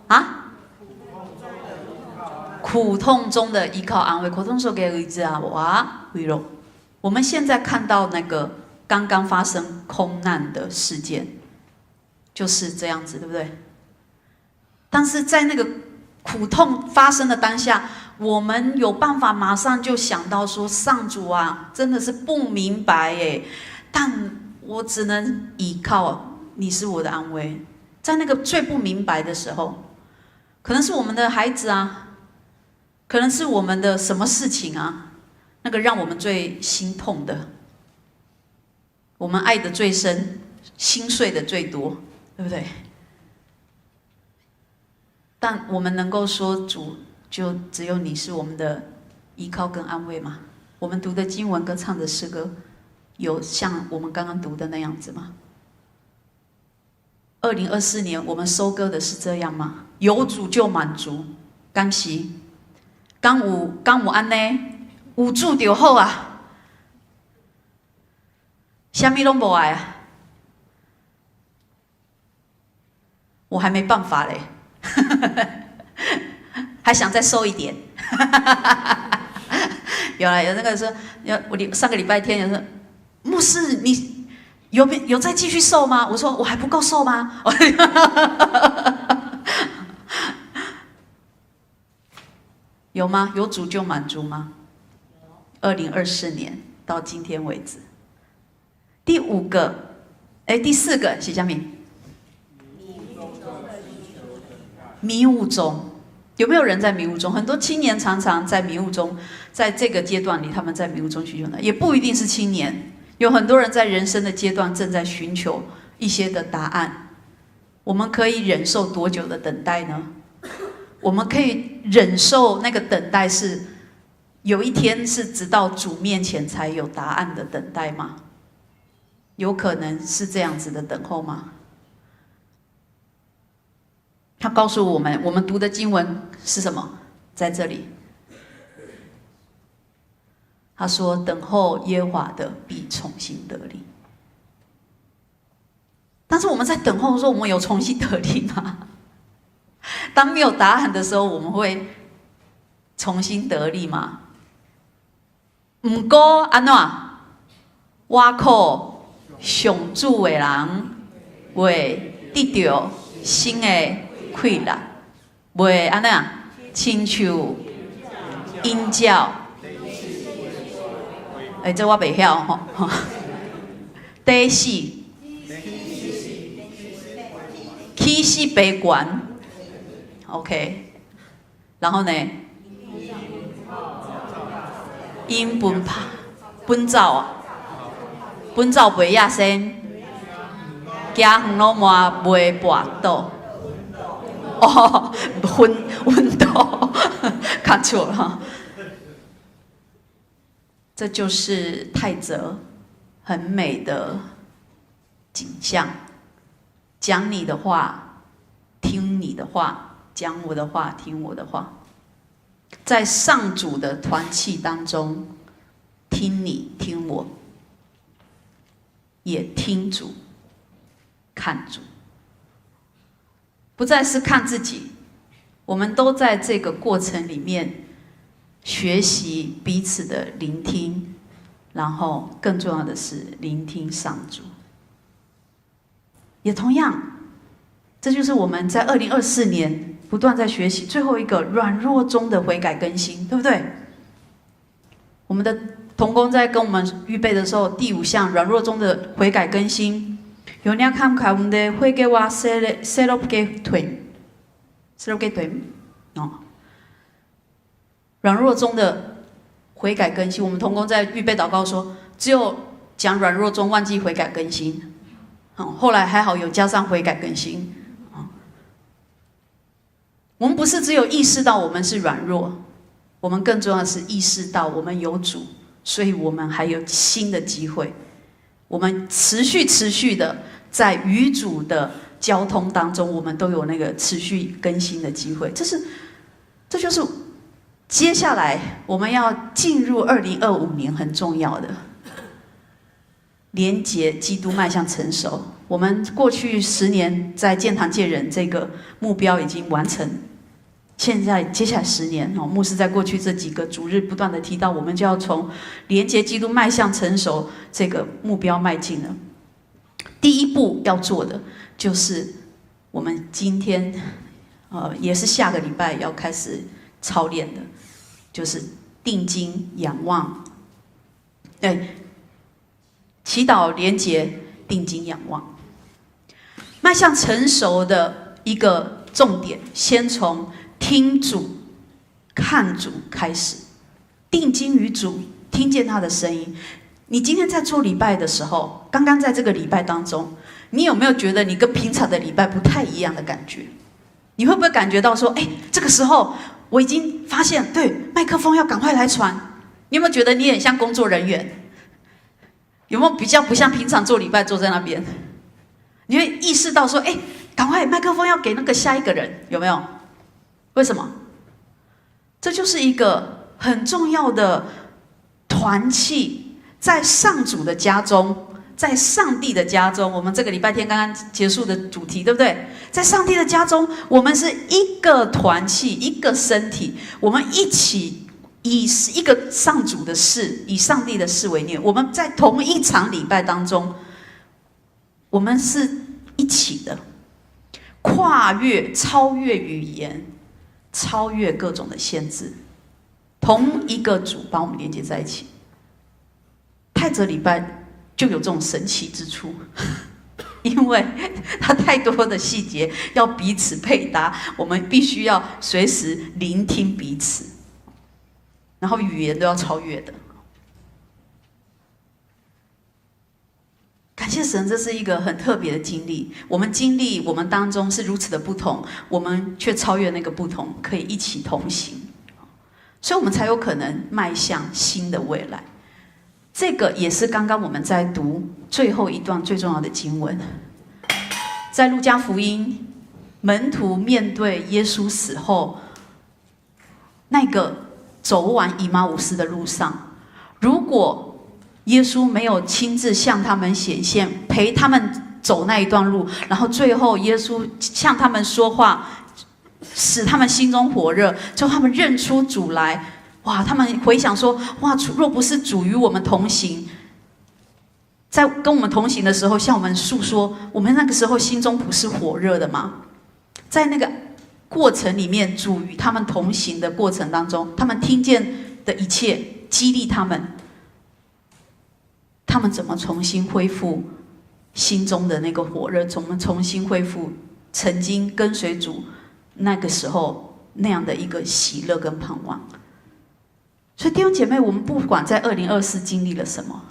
啊？苦痛中的依靠安慰，苦痛中给의지와 위로。我们现在看到那个刚刚发生空难的事件，就是这样子，对不对？但是在那个苦痛发生的当下，我们有办法马上就想到说，上主啊，真的是不明白耶，但我只能依靠你是我的安慰。在那个最不明白的时候，可能是我们的孩子啊，可能是我们的什么事情啊，那个让我们最心痛的，我们爱的最深，心碎的最多，对不对？但我们能够说主，就只有你是我们的依靠跟安慰吗？我们读的经文跟唱的诗歌，有像我们刚刚读的那样子吗？2024年我们收割的是这样吗？有主就满足，敢是？敢有安呢？有主就好啊，什么都不爱啊，我还没办法嘞。还想再瘦一点。有那个说，我上个礼拜天有说，牧师你有再继续瘦吗？我说我还不够瘦吗？有吗？有主就满足吗？2024年到今天为止，第四个是什么？迷雾中，有没有人在迷雾中？很多青年常常在迷雾中，在这个阶段里，他们在迷雾中寻求的，也不一定是青年，有很多人在人生的阶段正在寻求一些的答案。我们可以忍受多久的等待呢？我们可以忍受那个等待是有一天是直到主面前才有答案的等待吗？有可能是这样子的等候吗？他告诉我们，我们读的经文是什么？在这里，他说：“等候耶和华的必重新得力。”但是我们在等候的时候，我们有重新得力吗？当没有答案的时候，我们会重新得力吗？不过安怎？我靠上主的人会得到新的快乐，袂安怎？亲像鹰叫，这我袂晓吼。第四，起死悲观 ，OK。然后呢？因奔走啊，奔走袂亚先，行远路嘛袂跋倒。哦，昏倒，看错了。这就是泰泽很美的景象。讲你的话，听你的话，讲我的话，听我的话。在上主的团契当中，听你，听我，也听主，看主。不再是看自己，我们都在这个过程里面学习彼此的聆听，然后更重要的是聆听上主。也同样，这就是我们在2024年不断在学习最后一个软弱中的悔改更新，对不对？我们的同工在跟我们预备的时候，第5项软弱中的悔改更新。연약함 가운데 회개와 새롭게 됨. 软弱中的悔改更新。我们同工在预备祷告说，只有讲软弱中忘记悔改更新。后来还好有加上悔改更新。我们不是只有意识到我们是软弱，我们更重要的是意识到我们有主，所以我们还有新的机会。我们持续的在与主的交通当中，我们都有那个持续更新的机会。这就是接下来我们要进入2025年很重要的连结基督迈向成熟。我们过去10年在建堂见人这个目标已经完成，现在接下来10年，牧师在过去这几个主日不断的提到，我们就要从连结基督迈向成熟这个目标迈进了。第一步要做的就是我们今天也是下个礼拜要开始操练的，就是定睛仰望，祈祷连结定睛仰望。迈向成熟的一个重点，先从听主、看主开始，定睛于主，听见他的声音。你今天在做礼拜的时候，刚刚在这个礼拜当中，你有没有觉得你跟平常的礼拜不太一样的感觉？你会不会感觉到说，这个时候我已经发现，对，麦克风要赶快来传。你有没有觉得你很像工作人员？有没有比较不像平常做礼拜坐在那边？你会意识到说，赶快麦克风要给那个下一个人，有没有？为什么？这就是一个很重要的团契，在上主的家中，在上帝的家中。我们这个礼拜天刚刚结束的主题，对不对？在上帝的家中，我们是一个团契，一个身体，我们一起以一个上主的事，以上帝的事为念。我们在同一场礼拜当中，我们是一起的，跨越、超越语言，超越各种的限制，同一个主把我们连接在一起。泰泽礼拜就有这种神奇之处，因为它太多的细节要彼此配搭，我们必须要随时聆听彼此，然后语言都要超越的。感谢神，这是一个很特别的经历。我们经历我们当中是如此的不同，我们却超越那个不同，可以一起同行，所以我们才有可能迈向新的未来。这个也是刚刚我们在读最后一段最重要的经文，在路加福音，门徒面对耶稣死后那个走完以马忤斯的路上，如果耶稣没有亲自向他们显现，陪他们走那一段路，然后最后耶稣向他们说话，使他们心中火热，就他们认出主来。哇！他们回想说：哇，若不是主与我们同行，在跟我们同行的时候，向我们诉说，我们那个时候心中不是火热的吗？在那个过程里面，主与他们同行的过程当中，他们听见的一切激励他们，他们怎么重新恢复心中的那个火热，怎么重新恢复曾经跟随主那个时候那样的一个喜乐跟盼望。所以弟兄姐妹，我们不管在2024经历了什么，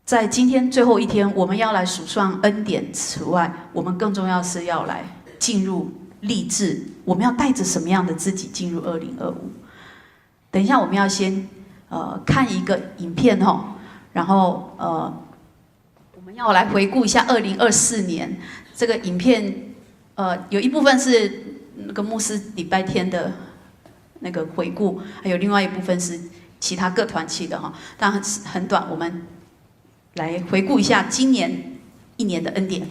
在今天最后一天，我们要来数算恩典。此外，我们更重要是要来进入立志，我们要带着什么样的自己进入2025？等一下，我们要先看一个影片然后我们要来回顾一下2024年这个影片。有一部分是那个牧师礼拜天的那个回顾，还有另外一部分是其他各团契的当然很短，我们来回顾一下今年一年的恩典。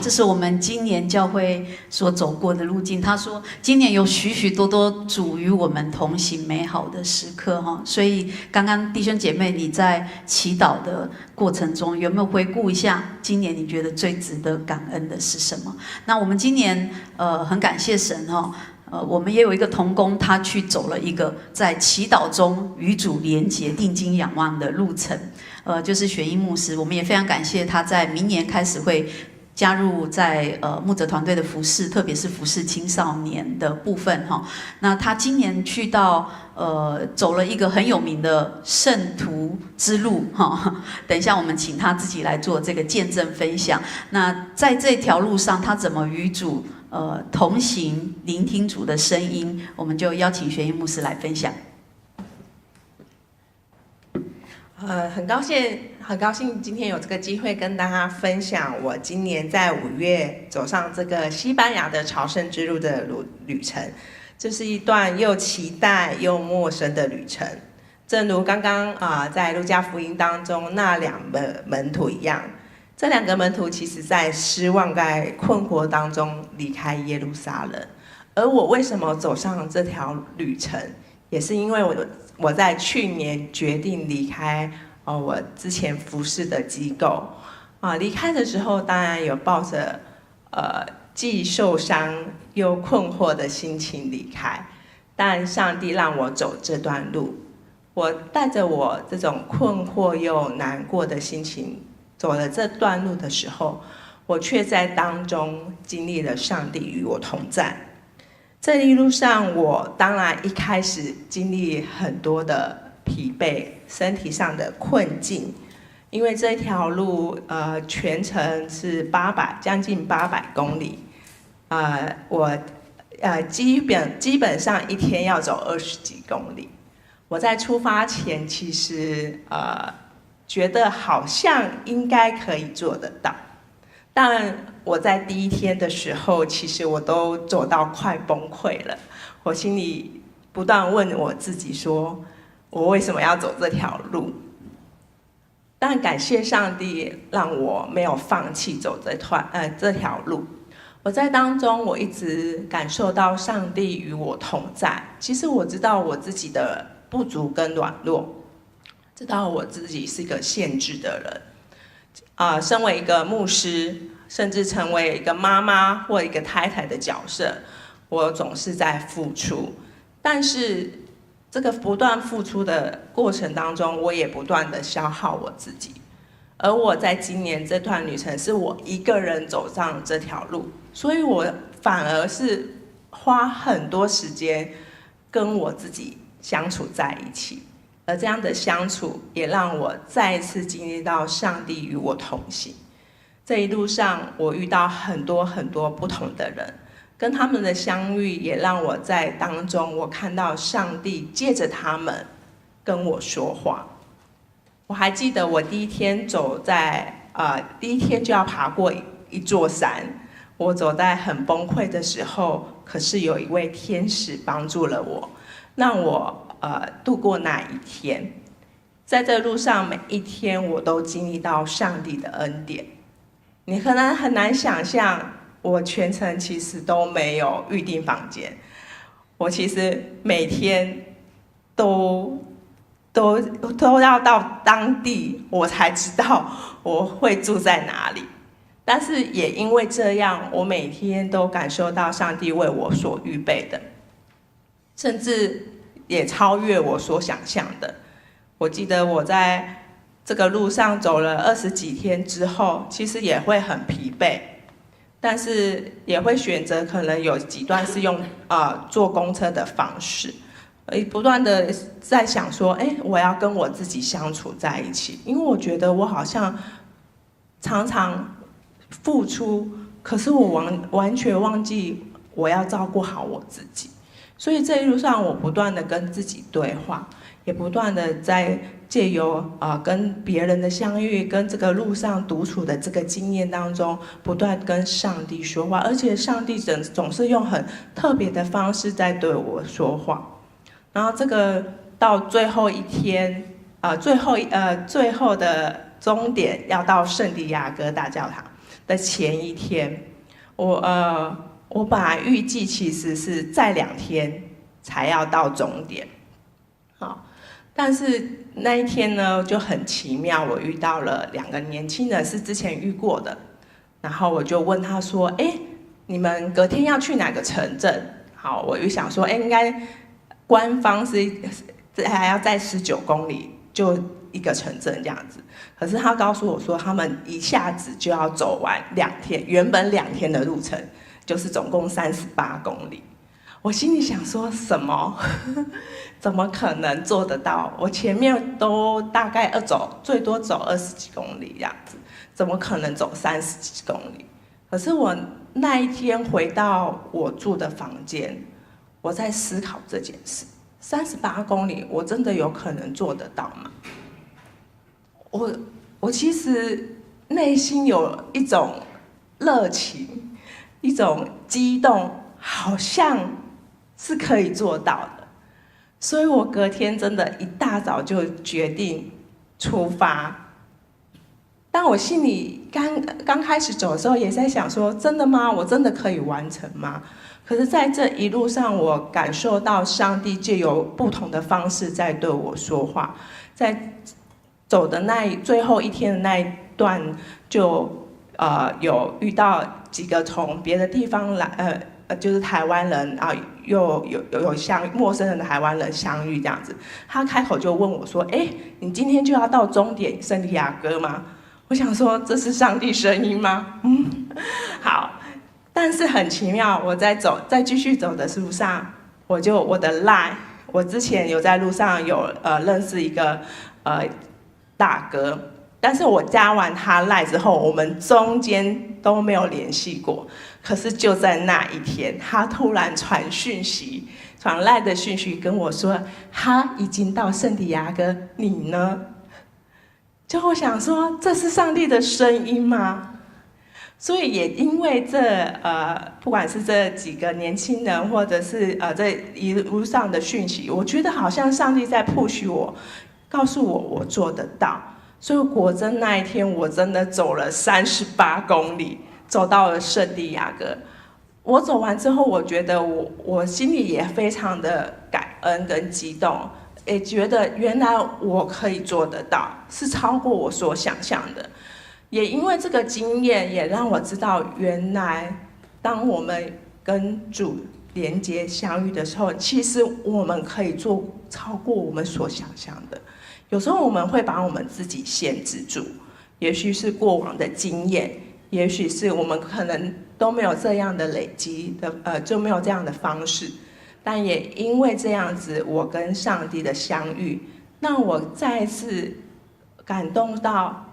这是我们今年教会所走过的路径。他说，今年有许许多多主与我们同行美好的时刻哈。所以刚刚弟兄姐妹你在祈祷的过程中，有没有回顾一下今年你觉得最值得感恩的是什么？那我们今年很感谢神哈。我们也有一个同工，他去走了一个在祈祷中与主连结、定睛仰望的路程。就是雪英牧师，我们也非常感谢他在明年开始会加入在牧者团队的服事，特别是服事青少年的部分哈。那他今年去到走了一个很有名的圣徒之路哈。等一下我们请他自己来做这个见证分享。那在这条路上，他怎么与主同行，聆听主的声音，我们就邀请雪英牧师来分享。
很高兴今天有这个机会跟大家分享我今年在5月走上这个西班牙的朝圣之路的旅程。这是一段又期待又陌生的旅程，正如刚刚在路加福音当中那2个门徒一样，这2个门徒其实在失望、在困惑当中离开耶路撒冷。而我为什么走上这条旅程，也是因为我在去年决定离开我之前服侍的机构离开的时候，当然有抱着既受伤又困惑的心情离开，但上帝让我走这段路，我带着我这种困惑又难过的心情走了这段路的时候，我却在当中经历了上帝与我同在。这一路上，我当然一开始经历很多的疲惫，身体上的困境，因为这条路全程是将近800公里，我基本上一天要走20几公里。我在出发前其实觉得好像应该可以做得到。但我在第1天的时候，其实我都走到快崩溃了。我心里不断问我自己说，我为什么要走这条路？但感谢上帝，让我没有放弃走这条路。我在当中，我一直感受到上帝与我同在。其实我知道我自己的不足跟软弱，知道我自己是一个限制的人。身为一个牧师，甚至成为一个妈妈或一个太太的角色，我总是在付出。但是这个不断付出的过程当中，我也不断的消耗我自己。而我在今年这段旅程是我一个人走上这条路，所以我反而是花很多时间跟我自己相处在一起。而这样的相处也让我再一次经历到上帝与我同行。这一路上，我遇到很多不同的人，跟他们的相遇也让我在当中，我看到上帝借着他们跟我说话。我还记得我第1天第1天就要爬过一座山，我走在很崩溃的时候，可是有一位天使帮助了我，让我度过那一天。在这路上每一天我都经历到上帝的恩典。你可能很难想象，我全程其实都没有预定房间，我其实每天都要到当地我才知道我会住在哪里。但是也因为这样，我每天都感受到上帝为我所预备的，甚至也超越我所想象的。我记得我在这个路上走了20几天之后，其实也会很疲惫，但是也会选择可能有几段是用坐公车的方式，不断的在想说，我要跟我自己相处在一起，因为我觉得我好像常常付出，可是我完全忘记我要照顾好我自己。所以这一路上，我不断的跟自己对话，也不断的在借由跟别人的相遇，跟这个路上独处的这个经验当中，不断跟上帝说话，而且上帝总是用很特别的方式在对我说话。然后这个到最后一天，最后的终点要到圣地亚哥大教堂。的前一天，我本来预计其实是再2天才要到终点，好，但是那一天呢就很奇妙，我遇到了2个年轻人，是之前遇过的，然后我就问他说：“你们隔天要去哪个城镇？”好，我就想说，应该官方是还要在19公里就一个城镇这样子，可是他告诉我说，他们一下子就要走完2天，原本2天的路程，就是总共38公里。我心里想说什么？怎么可能做得到？我前面都大概最多走20几公里这样子，怎么可能走30几公里？可是我那一天回到我住的房间，我在思考这件事：38公里，我真的有可能做得到吗？我其实内心有一种热情，一种激动，好像是可以做到的。所以我隔天真的一大早就决定出发。当我心里刚开始走的时候，也在想说：真的吗？我真的可以完成吗？可是在这一路上，我感受到上帝借由不同的方式在对我说话。在走的最后一天的那一段，就有遇到几个从别的地方来，就是台湾人啊，又有像陌生人的台湾人相遇这样子。他开口就问我说：“你今天就要到终点圣地亚哥吗？”我想说，这是上帝声音吗？好。但是很奇妙，我在继续走的路上，我的 LINE， 我之前有在路上有认识一个大哥，但是我加完他 LINE 之后，我们中间都没有联系过。可是就在那一天，他突然传 LINE 的讯息跟我说，他已经到圣地亚哥，你呢？就我想说，这是上帝的声音吗？所以也因为不管是这几个年轻人，或者是这一路上的讯息，我觉得好像上帝在 push 我，告诉我做得到。所以果真那一天，我真的走了38公里，走到了圣地亚哥。我走完之后，我觉得我心里也非常的感恩跟激动，也觉得原来我可以做得到，是超过我所想象的。也因为这个经验，也让我知道，原来当我们跟主连接相遇的时候，其实我们可以做超过我们所想象的。有时候我们会把我们自己限制住，也许是过往的经验，也许是我们可能都没有这样的累积的，就没有这样的方式。但也因为这样子，我跟上帝的相遇，让我再次感动到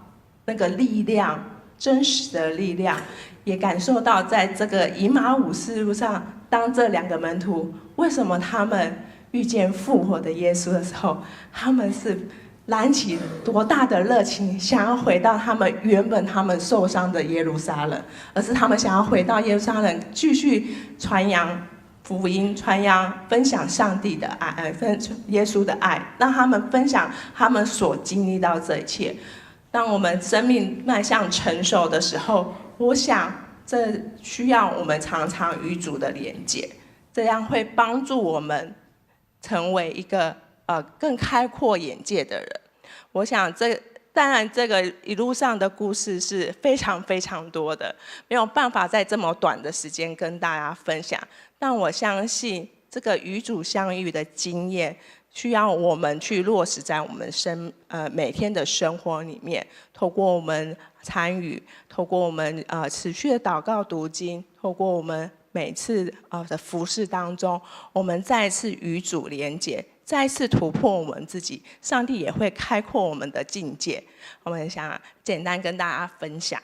那个力量，真实的力量，也感受到在这个以马忤斯路上，当这2个门徒为什么他们遇见复活的耶稣的时候，他们是燃起多大的热情，想要回到他们受伤的耶路撒冷，而是他们想要回到耶路撒冷，继续传扬福音，分享上帝的爱，耶稣的爱，让他们分享他们所经历到这一切。当我们生命迈向成熟的时候，我想这需要我们常常与主的连结，这样会帮助我们成为一个更开阔眼界的人。我想当然这个一路上的故事是非常非常多的，没有办法在这么短的时间跟大家分享。但我相信这个与主相遇的经验，需要我们去落实在我们每天的生活里面，透过我们参与，透过我们持续的祷告读经，透过我们每次的服事当中，我们再次与主连结，再次突破我们自己，上帝也会开阔我们的境界。我们想简单跟大家分享。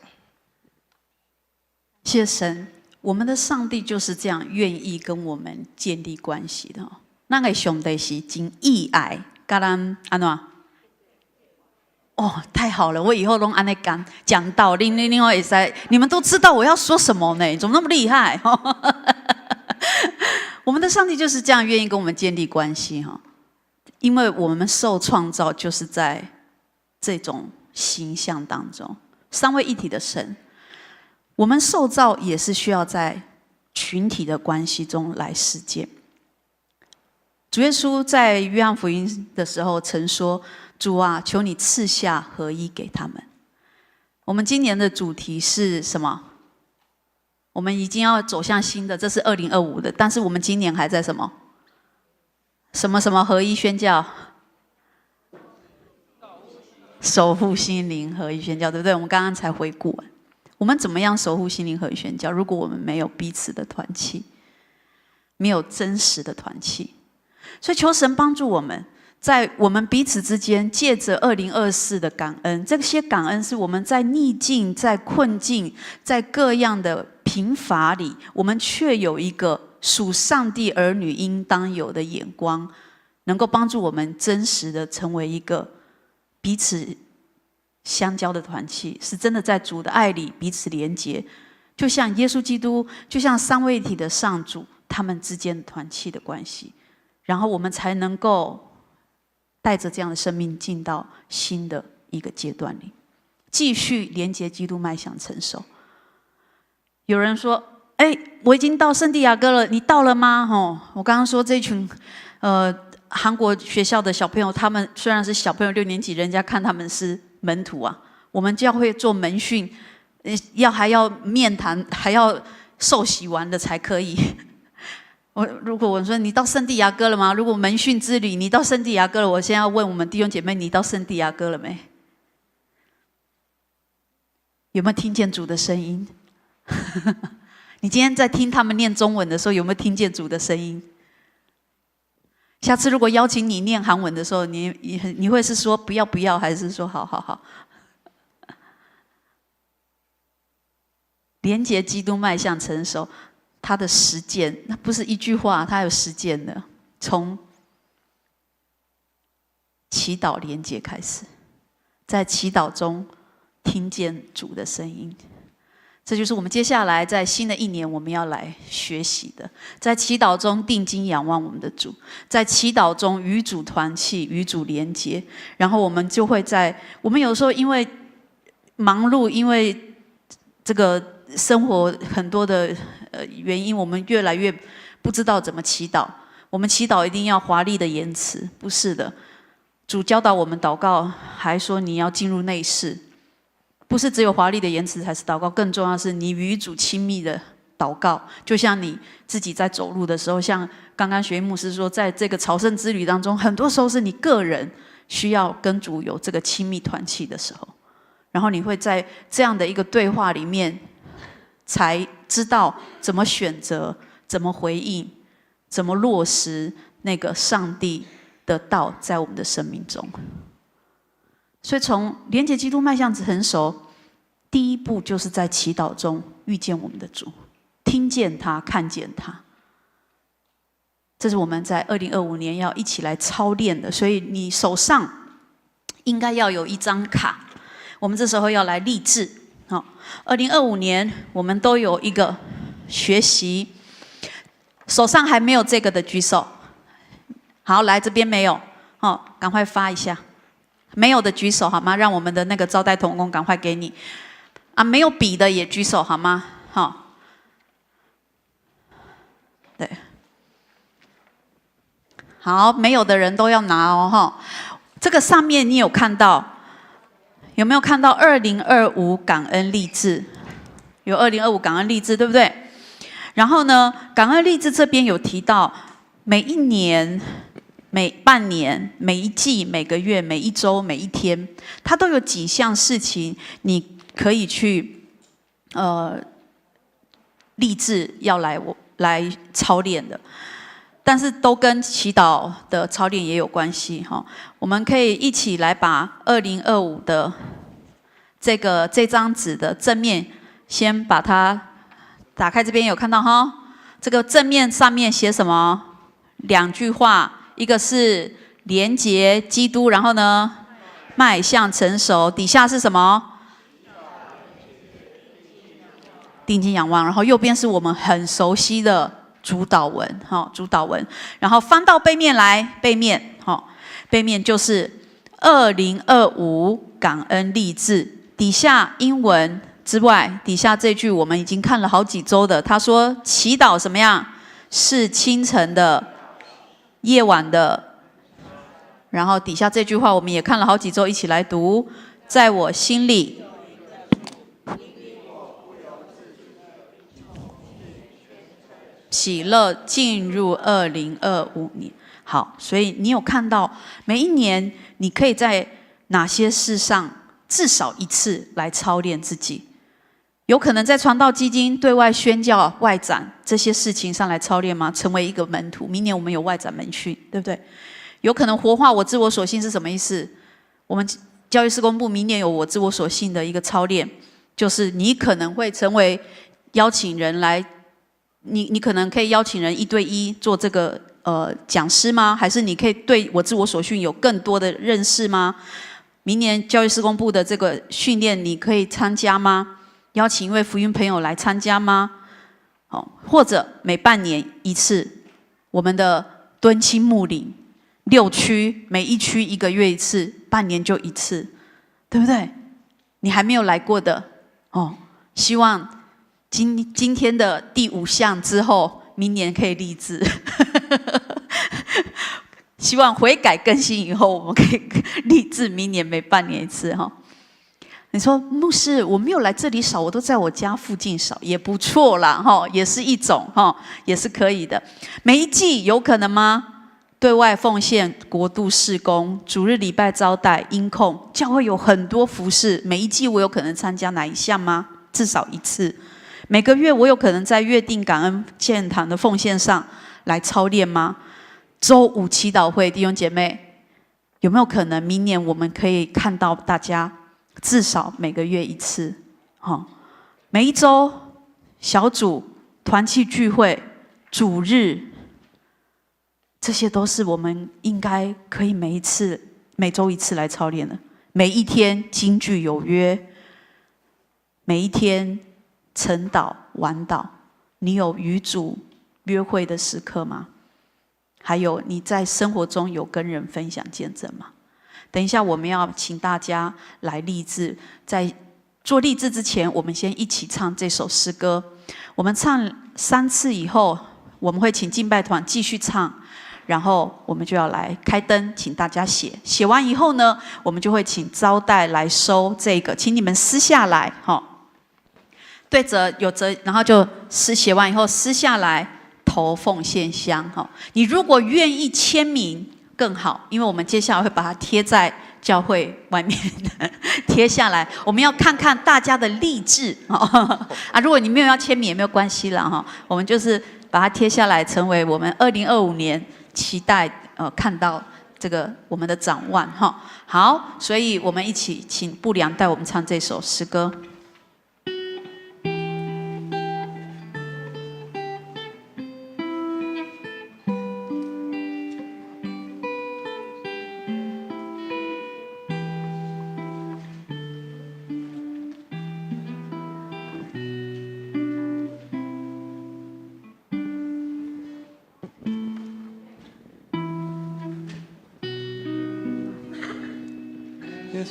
谢谢神，我们的上帝就是这样愿意跟我们建立关系的。那个上帝是真意爱，跟咱安怎？哦，太好了！我以后都安尼讲道理，另外也在，你们都知道我要说什么呢？怎么那么厉害？我们的上帝就是这样愿意跟我们建立关系哈，因为我们受创造就是在这种形象当中，三位一体的神。我们受造也是需要在群体的关系中来实践。主耶稣在约翰福音的时候曾说：“主啊，求你赐下合一给他们。”我们今年的主题是什么？我们已经要走向新的，这是2025的，但是我们今年还在什么？什么什么合一宣教？守护心灵合一宣教，对不对？我们刚刚才回顾完，我们怎么样守护心灵合一宣教？如果我们没有彼此的团契，没有真实的团契，所以求神帮助我们，在我们彼此之间，借着2024的感恩，这些感恩是我们在逆境、在困境、在各样的贫乏里，我们却有一个属上帝儿女应当有的眼光，能够帮助我们真实的成为一个彼此相交的团契，是真的在主的爱里彼此连结，就像耶稣基督，就像三位一体的上主，他们之间的团契的关系，然后我们才能够带着这样的生命进到新的一个阶段里，继续连结基督，迈向成熟。有人说：“我已经到圣地亚哥了，你到了吗？”我刚刚说这群韩国学校的小朋友，他们虽然是小朋友6年级，人家看他们是门徒啊。我们教会做门训，还要面谈，还要受洗完的才可以。如果我说你到圣地亚哥了吗？如果门训之旅你到圣地亚哥了，我现在要问我们弟兄姐妹，你到圣地亚哥了没？有没有听见主的声音？你今天在听他们念中文的时候，有没有听见主的声音？下次如果邀请你念韩文的时候，你会是说不要不要，还是说好好好？连结基督，迈向成熟，他的实践，那不是一句话，他有实践的。从祈祷连结开始，在祈祷中听见主的声音。这就是我们接下来在新的一年我们要来学习的，在祈祷中定睛仰望我们的主，在祈祷中与主团契，与主连结，然后我们就会我们有时候因为忙碌，因为这个生活很多的原因，我们越来越不知道怎么祈祷。我们祈祷一定要华丽的言辞，不是的。主教导我们祷告，还说你要进入内室。不是只有华丽的言辞才是祷告，更重要的是你与主亲密的祷告。就像你自己在走路的时候，像刚刚学牧师说，在这个朝圣之旅当中，很多时候是你个人需要跟主有这个亲密团契的时候，然后你会在这样的一个对话里面，才知道怎么选择，怎么回应，怎么落实那个上帝的道在我们的生命中。所以从连结基督迈向成熟，第一步就是在祈祷中遇见我们的主，听见他，看见他。这是我们在2025年要一起来操练的。所以你手上应该要有一张卡，我们这时候要来立志。2025年我们都有一个学习，手上还没有这个的举手。好，来这边没有，赶快发一下。没有的举手好吗？让我们的那个招待同工赶快给你。没有笔的也举手好吗？对，好，没有的人都要拿哦。这个上面你有看到？有没有看到2025感恩励志？有2025感恩励志，对不对？然后呢，感恩励志这边有提到，每一年、每半年、每一季、每个月、每一周、每一天，它都有几项事情你可以去立志要来操练的，但是都跟祈祷的操练也有关系哈。我们可以一起来把2025的这张纸的正面先把它打开，这边有看到哈？这个正面上面写什么？2句话。一个是连结基督，然后呢，迈向成熟。底下是什么？定睛仰望。然后右边是我们很熟悉的主祷文，主祷文。然后翻到背面来，背面就是2025感恩励志。底下英文之外，底下这句我们已经看了好几周的，他说祈祷什么样？是清晨的、夜晚的。然后底下这句话我们也看了好几周，一起来读：在我心里。喜乐进入2025年。好，所以你有看到每一年你可以在哪些事上至少一次来操练自己？有可能在传道基金对外宣教、外展这些事情上来操练吗？成为一个门徒。明年我们有外展门训，对不对？有可能活化我自我所信是什么意思？我们教育事工部明年有我自我所信的一个操练，就是你可能会成为邀请人来。你可能可以邀请人1对1做这个讲师吗？还是你可以对我自我所训有更多的认识吗？明年教育事工部的这个训练你可以参加吗？邀请一位福音朋友来参加吗？或者每半年一次，我们的敦亲牧领6区，每一区1个月一次，半年就一次，对不对？你还没有来过的希望今天的第5项之后，明年可以立志。希望悔改更新以后，我们可以立志明年每半年一次哈。你说牧师，我没有来这里扫，我都在我家附近扫，也不错啦哈，也是一种哈，也是可以的。每一季有可能吗？对外奉献、国度事工、主日礼拜招待、音控，教会有很多服事，每一季我有可能参加哪一项吗？至少一次。每个月我有可能在约定感恩献堂的奉献上来操练吗？周5祈祷会，弟兄姐妹，有没有可能明年我们可以看到大家至少每个月一次？每一周小组、团契聚会、主日，这些都是我们应该可以每周一次来操练的。每一天金句有约，每一天晨祷、晚祷，你有与主约会的时刻吗？还有你在生活中有跟人分享见证吗？等一下我们要请大家来立志，在做立志之前，我们先一起唱这首诗歌。我们唱3次以后，我们会请敬拜团继续唱，然后我们就要来开灯，请大家写。写完以后呢，我们就会请招待来收这个，请你们撕下来对折有折，然后就写完以后撕下来投奉献箱你如果愿意签名更好，因为我们接下来会把它贴在教会外面贴下来，我们要看看大家的励志如果你没有要签名也没有关系啦我们就是把它贴下来，成为我们2025年期待看到这个我们的展望好，所以我们一起请布良带我们唱这首诗歌。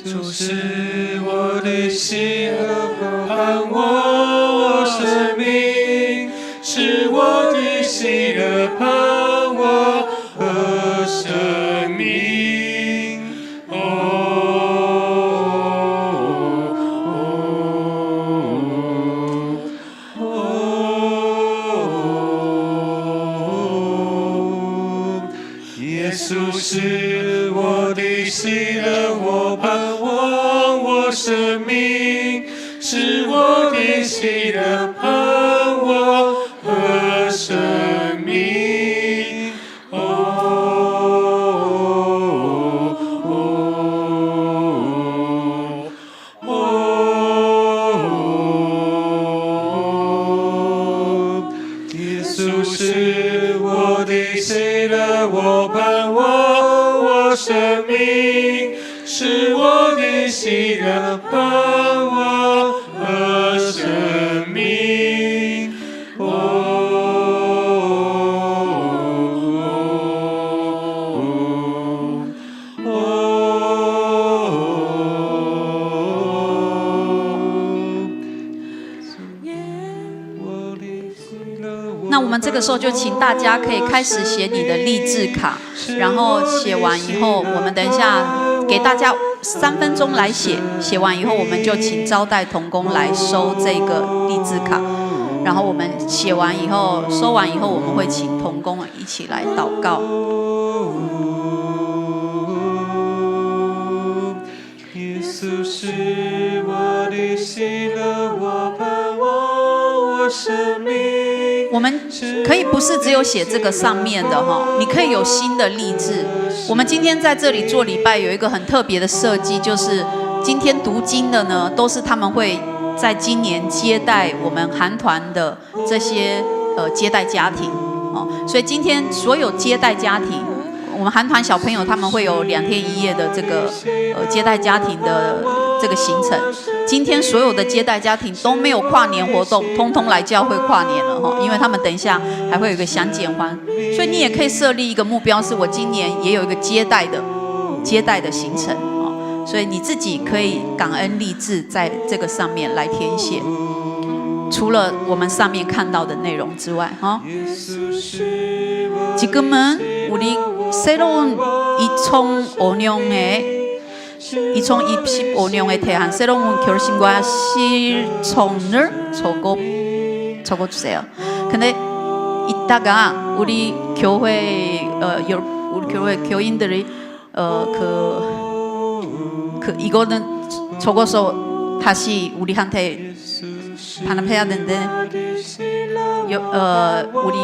主是我的心和盼望，我生命是我的心的盼望和生命。耶稣是我的心的我盼望，我生命是我的心的盼望和生命。耶稣是我的心的我盼望，我生命是我的心的盼望和生命。
那我们这个时候就请大家可以开始写你的励志卡，然后写完以后，我们等一下给大家3分钟来写，写完以后我们就请招待同工来收这个励志卡，然后我们写完以后，收完以后，我们会请同工一起来祷告。
耶稣是我的喜乐，我盼望我生命。
我们可以不是只有写这个上面的哈，你可以有新的励志。我们今天在这里做礼拜有一个很特别的设计，就是今天读经的呢，都是他们会在今年接待我们韩团的这些接待家庭哦，所以今天所有接待家庭，我们韩团小朋友他们会有2天1夜的这个接待家庭的这个行程。今天所有的接待家庭都没有跨年活动，通通来教会跨年了哈，因为他们等一下还会有一个相见欢，所以你也可以设立一个目标，是我今年也有一个接待的行程哦，所以你自己可以感恩励志在这个上面来填写。除了我们上面看到的内容之外，지금은 우리 새로운 2025년에 대한 새로운 결심과 실천을 적어주세요. 근데 이따가 우리 교회 교인들이 이거는 적어서 다시 우리한테 반납해야 되는데 우리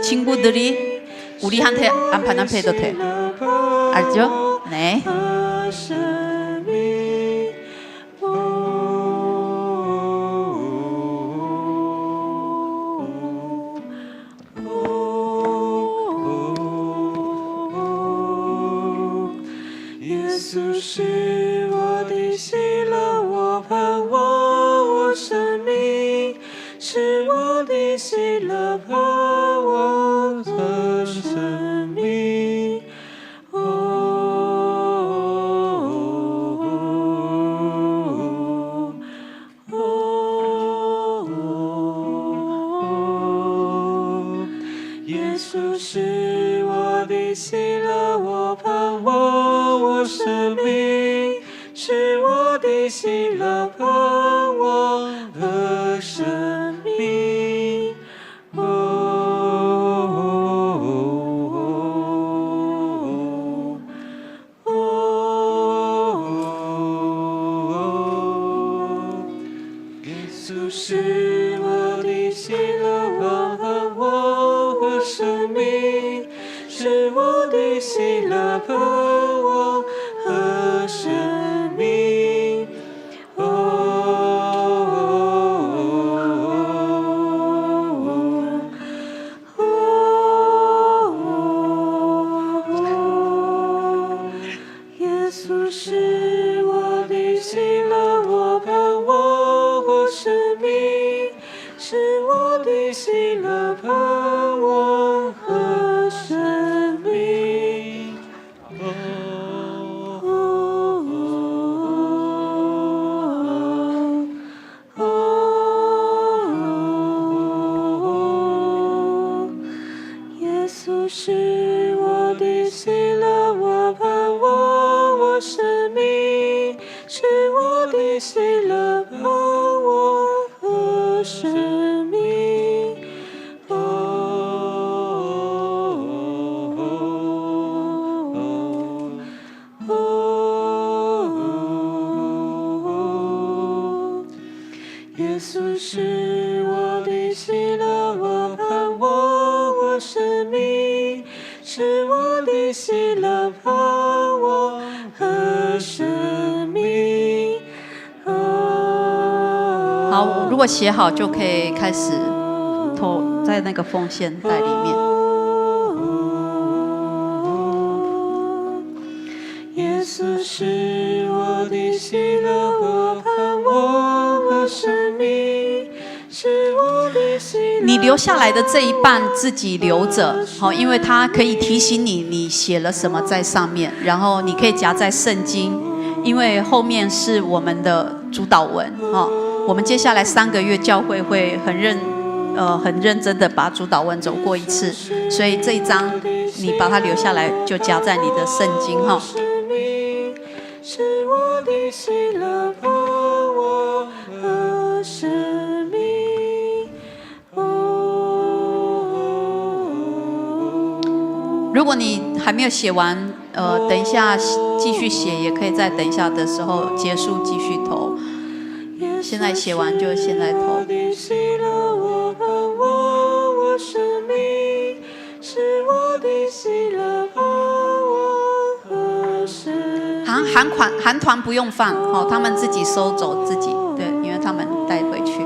친구들이 우리한테 안 반납해도 돼. 알죠? 네.好，如果写好就可以开始投在那个奉献袋里面。
耶稣是我的喜乐和盼望和生命，是我的喜乐。
你留下来的这一半自己留着，好，因为它可以提醒你你写了什么在上面，然后你可以夹在圣经，因为后面是我们的主导文，哈。我们接下来3个月教会会很认真的把主祷文走过一次，所以这一章你把它留下来，就夹在你的圣经哈。
是我的喜乐盼望和生命。
如果你还没有写完，等一下继续写，也可以在等一下的时候结束继续投。现在写完就现在投。韩团不用放，哦，他们自己收走自己，对，因为他们带回去。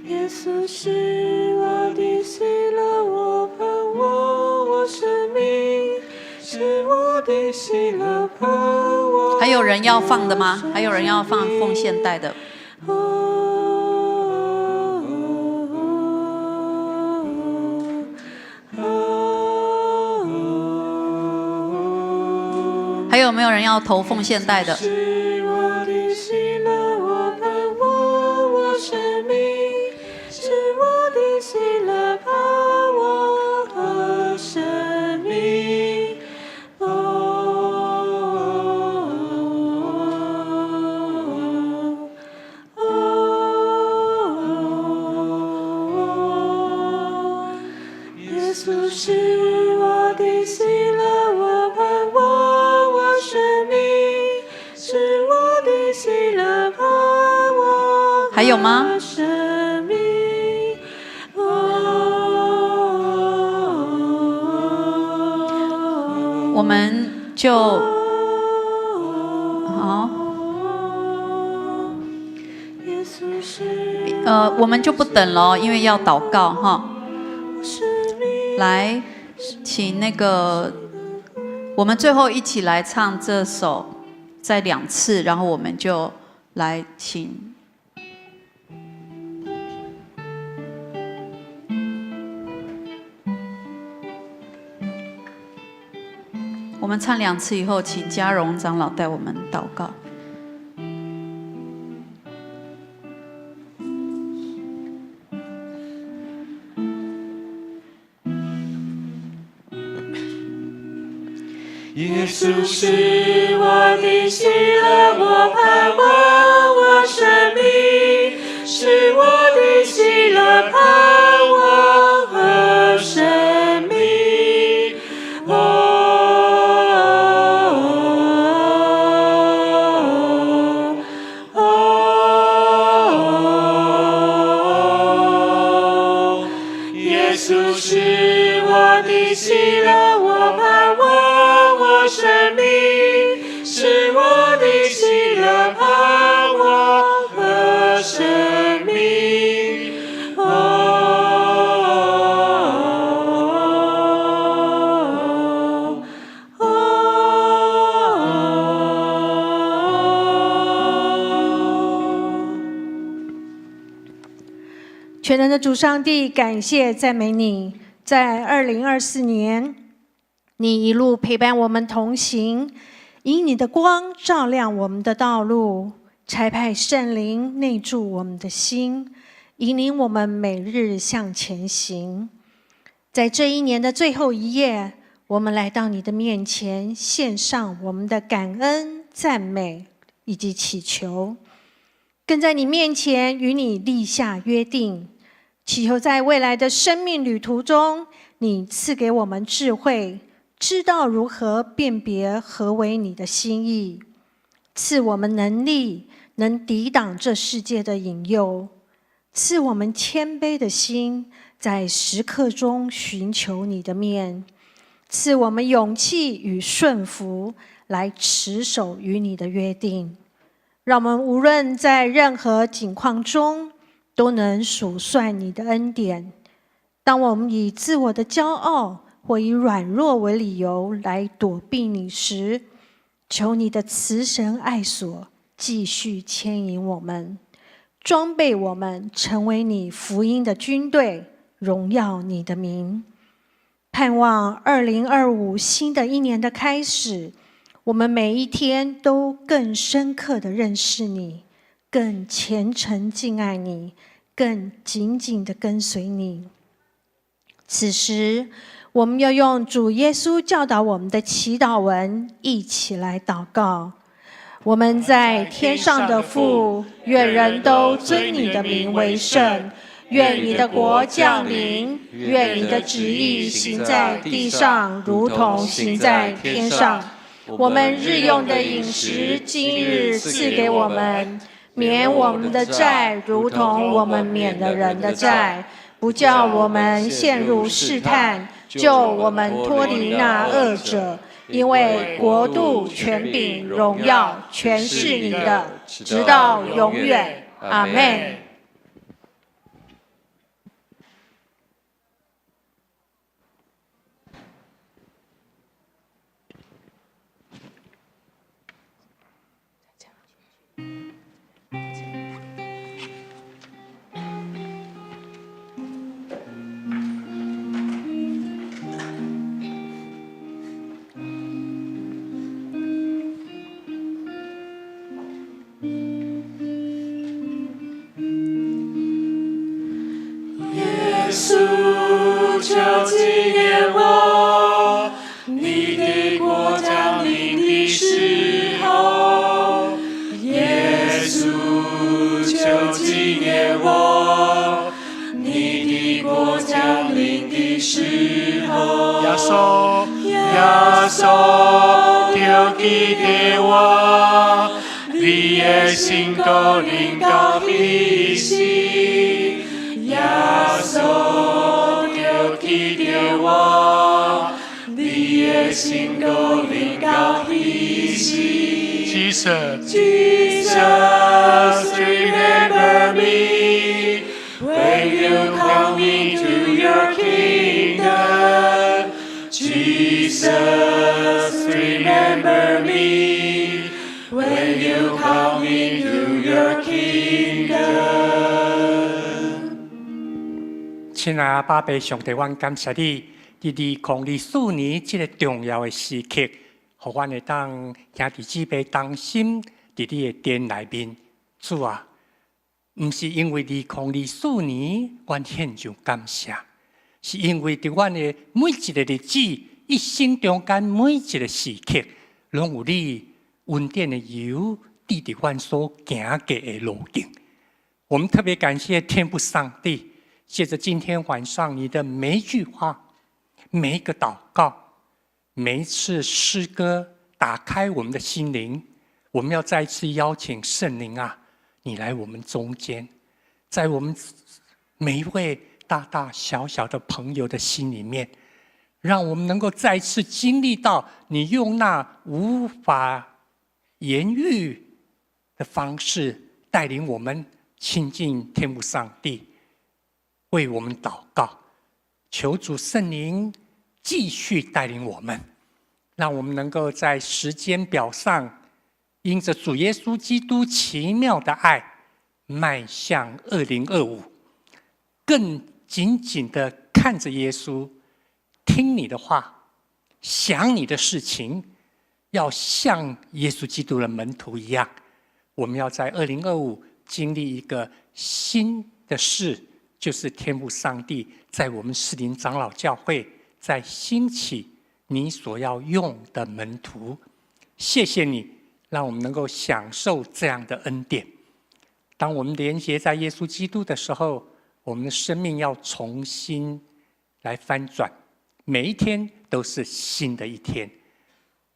耶稣是我的喜乐，我盼望我生命，是我的喜乐盼望。
还有人要放的吗？还有人要放奉献带的？还有没有人要投奉献带的？
是我的喜乐，我盼望我生命，是我的喜乐盼望和生命。耶稣是我的喜乐，我盼望我生命，是我的喜乐盼望。
还有吗？我们就好，我们就不等了，因为要祷告哈。来，请那个，我们最后一起来唱这首，再2次，然后我们就来请。我们唱2次以后，请嘉荣长老带我们祷告。
耶稣是我的喜乐，我盼望我生命，是我的喜乐盼望和生命。耶稣是我的喜乐，我盼望我生命，是我的喜乐盼望和生命。
全能的主上帝，感谢赞美你，在2024年，你一路陪伴我们同行，以你的光照亮我们的道路，差派圣灵内住我们的心，引领我们每日向前行。在这一年的最后一夜，我们来到你的面前，献上我们的感恩、赞美以及祈求，更在你面前与你立下约定，祈求在未来的生命旅途中，你赐给我们智慧，知道如何辨别何为你的心意，赐我们能力，能抵挡这世界的引诱，赐我们谦卑的心，在时刻中寻求你的面，赐我们勇气与顺服，来持守与你的约定，让我们无论在任何境况中，都能数算你的恩典。当我们以自我的骄傲或以软弱为理由来躲避你时，求你的慈神爱所继续牵引我们，装备我们成为你福音的军队，荣耀你的名。盼望2025新的一年的开始，我们每一天都更深刻的认识你，更虔诚敬爱你，更紧紧的跟随你。此时，我们要用主耶稣教导我们的祈祷文一起来祷告。我们在天上的父，愿人都尊你的名为圣。愿你的国降临，愿你的旨意行在地上，如同行在天上。我们日用的饮食，今日赐给我们，免我们的债，如同我们免了人的债，不叫我们陷入试探，救我们脱离那恶者。因为国度、权柄、荣耀，全是你的，直到永远。阿们。
就纪念我，你的国降临的时候，耶稣就纪念我，你的国降临的时候，耶稣就记得我，你的心高灵高的心，耶稣。记得我，你的心高灵高的心。Jesus, remember me when you come into your kingdom. Jesus, remember me when you come into your kingdom. 亲爱的爸爸，上帝，阮感谢你，伫2024年这个重要的时刻，互阮会当兄弟姊妹同心，伫你的殿内面。主啊，毋是因为2024年阮献上感谢，是因为伫阮的每一个日子，一生中间每一个时刻，拢有你恩典的油滴伫阮所行过的路径。我们特别感谢天父上帝。借着今天晚上你的每一句话、每一个祷告、每一次诗歌，打开我们的心灵。我们要再次邀请圣灵啊，你来我们中间，在我们每一位大大小小的朋友的心里面，让我们能够再次经历到你用那无法言喻的方式带领我们亲近天父上帝。为我们祷告，求主圣灵继续带领我们，让我们能够在时间表上，因着主耶稣基督奇妙的爱，迈向2025，更紧紧地看着耶稣，听你的话，想你的事情，要像耶稣基督的门徒一样，我们要在2025经历一个新的事。就是天父上帝在我们士林长老教会在兴起你所要用的门徒，谢谢你让我们能够享受这样的恩典。当我们连结在耶稣基督的时候，我们的生命要重新来翻转，每一天都是新的一天。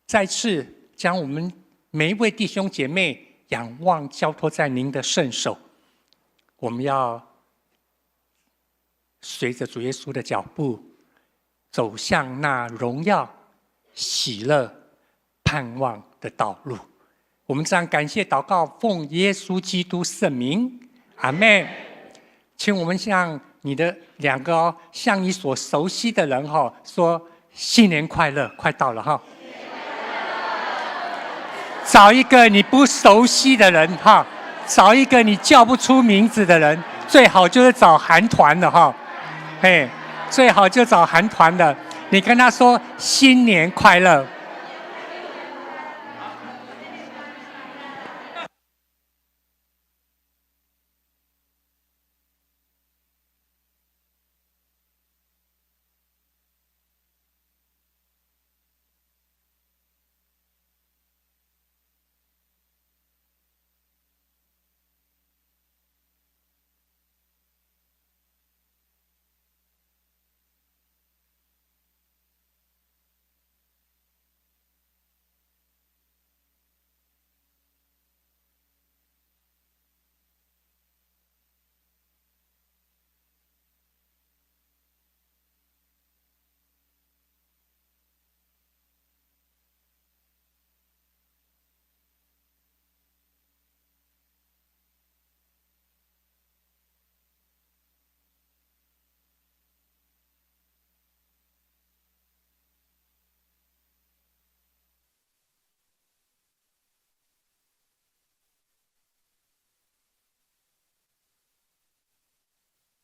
再次将我们每一位弟兄姐妹仰望交托在您的圣手，我们要随着主耶稣的脚步，走向那荣耀、喜乐、盼望的道路。我们这样感谢祷告，奉耶稣基督圣名，阿们。请我们向你的两个向你所熟悉的人说新年快乐，快到了哈。找一个你不熟悉的人哈，找一个你叫不出名字的人，最好就是找韩团的哈。最好就找韩团的，你跟他说新年快乐。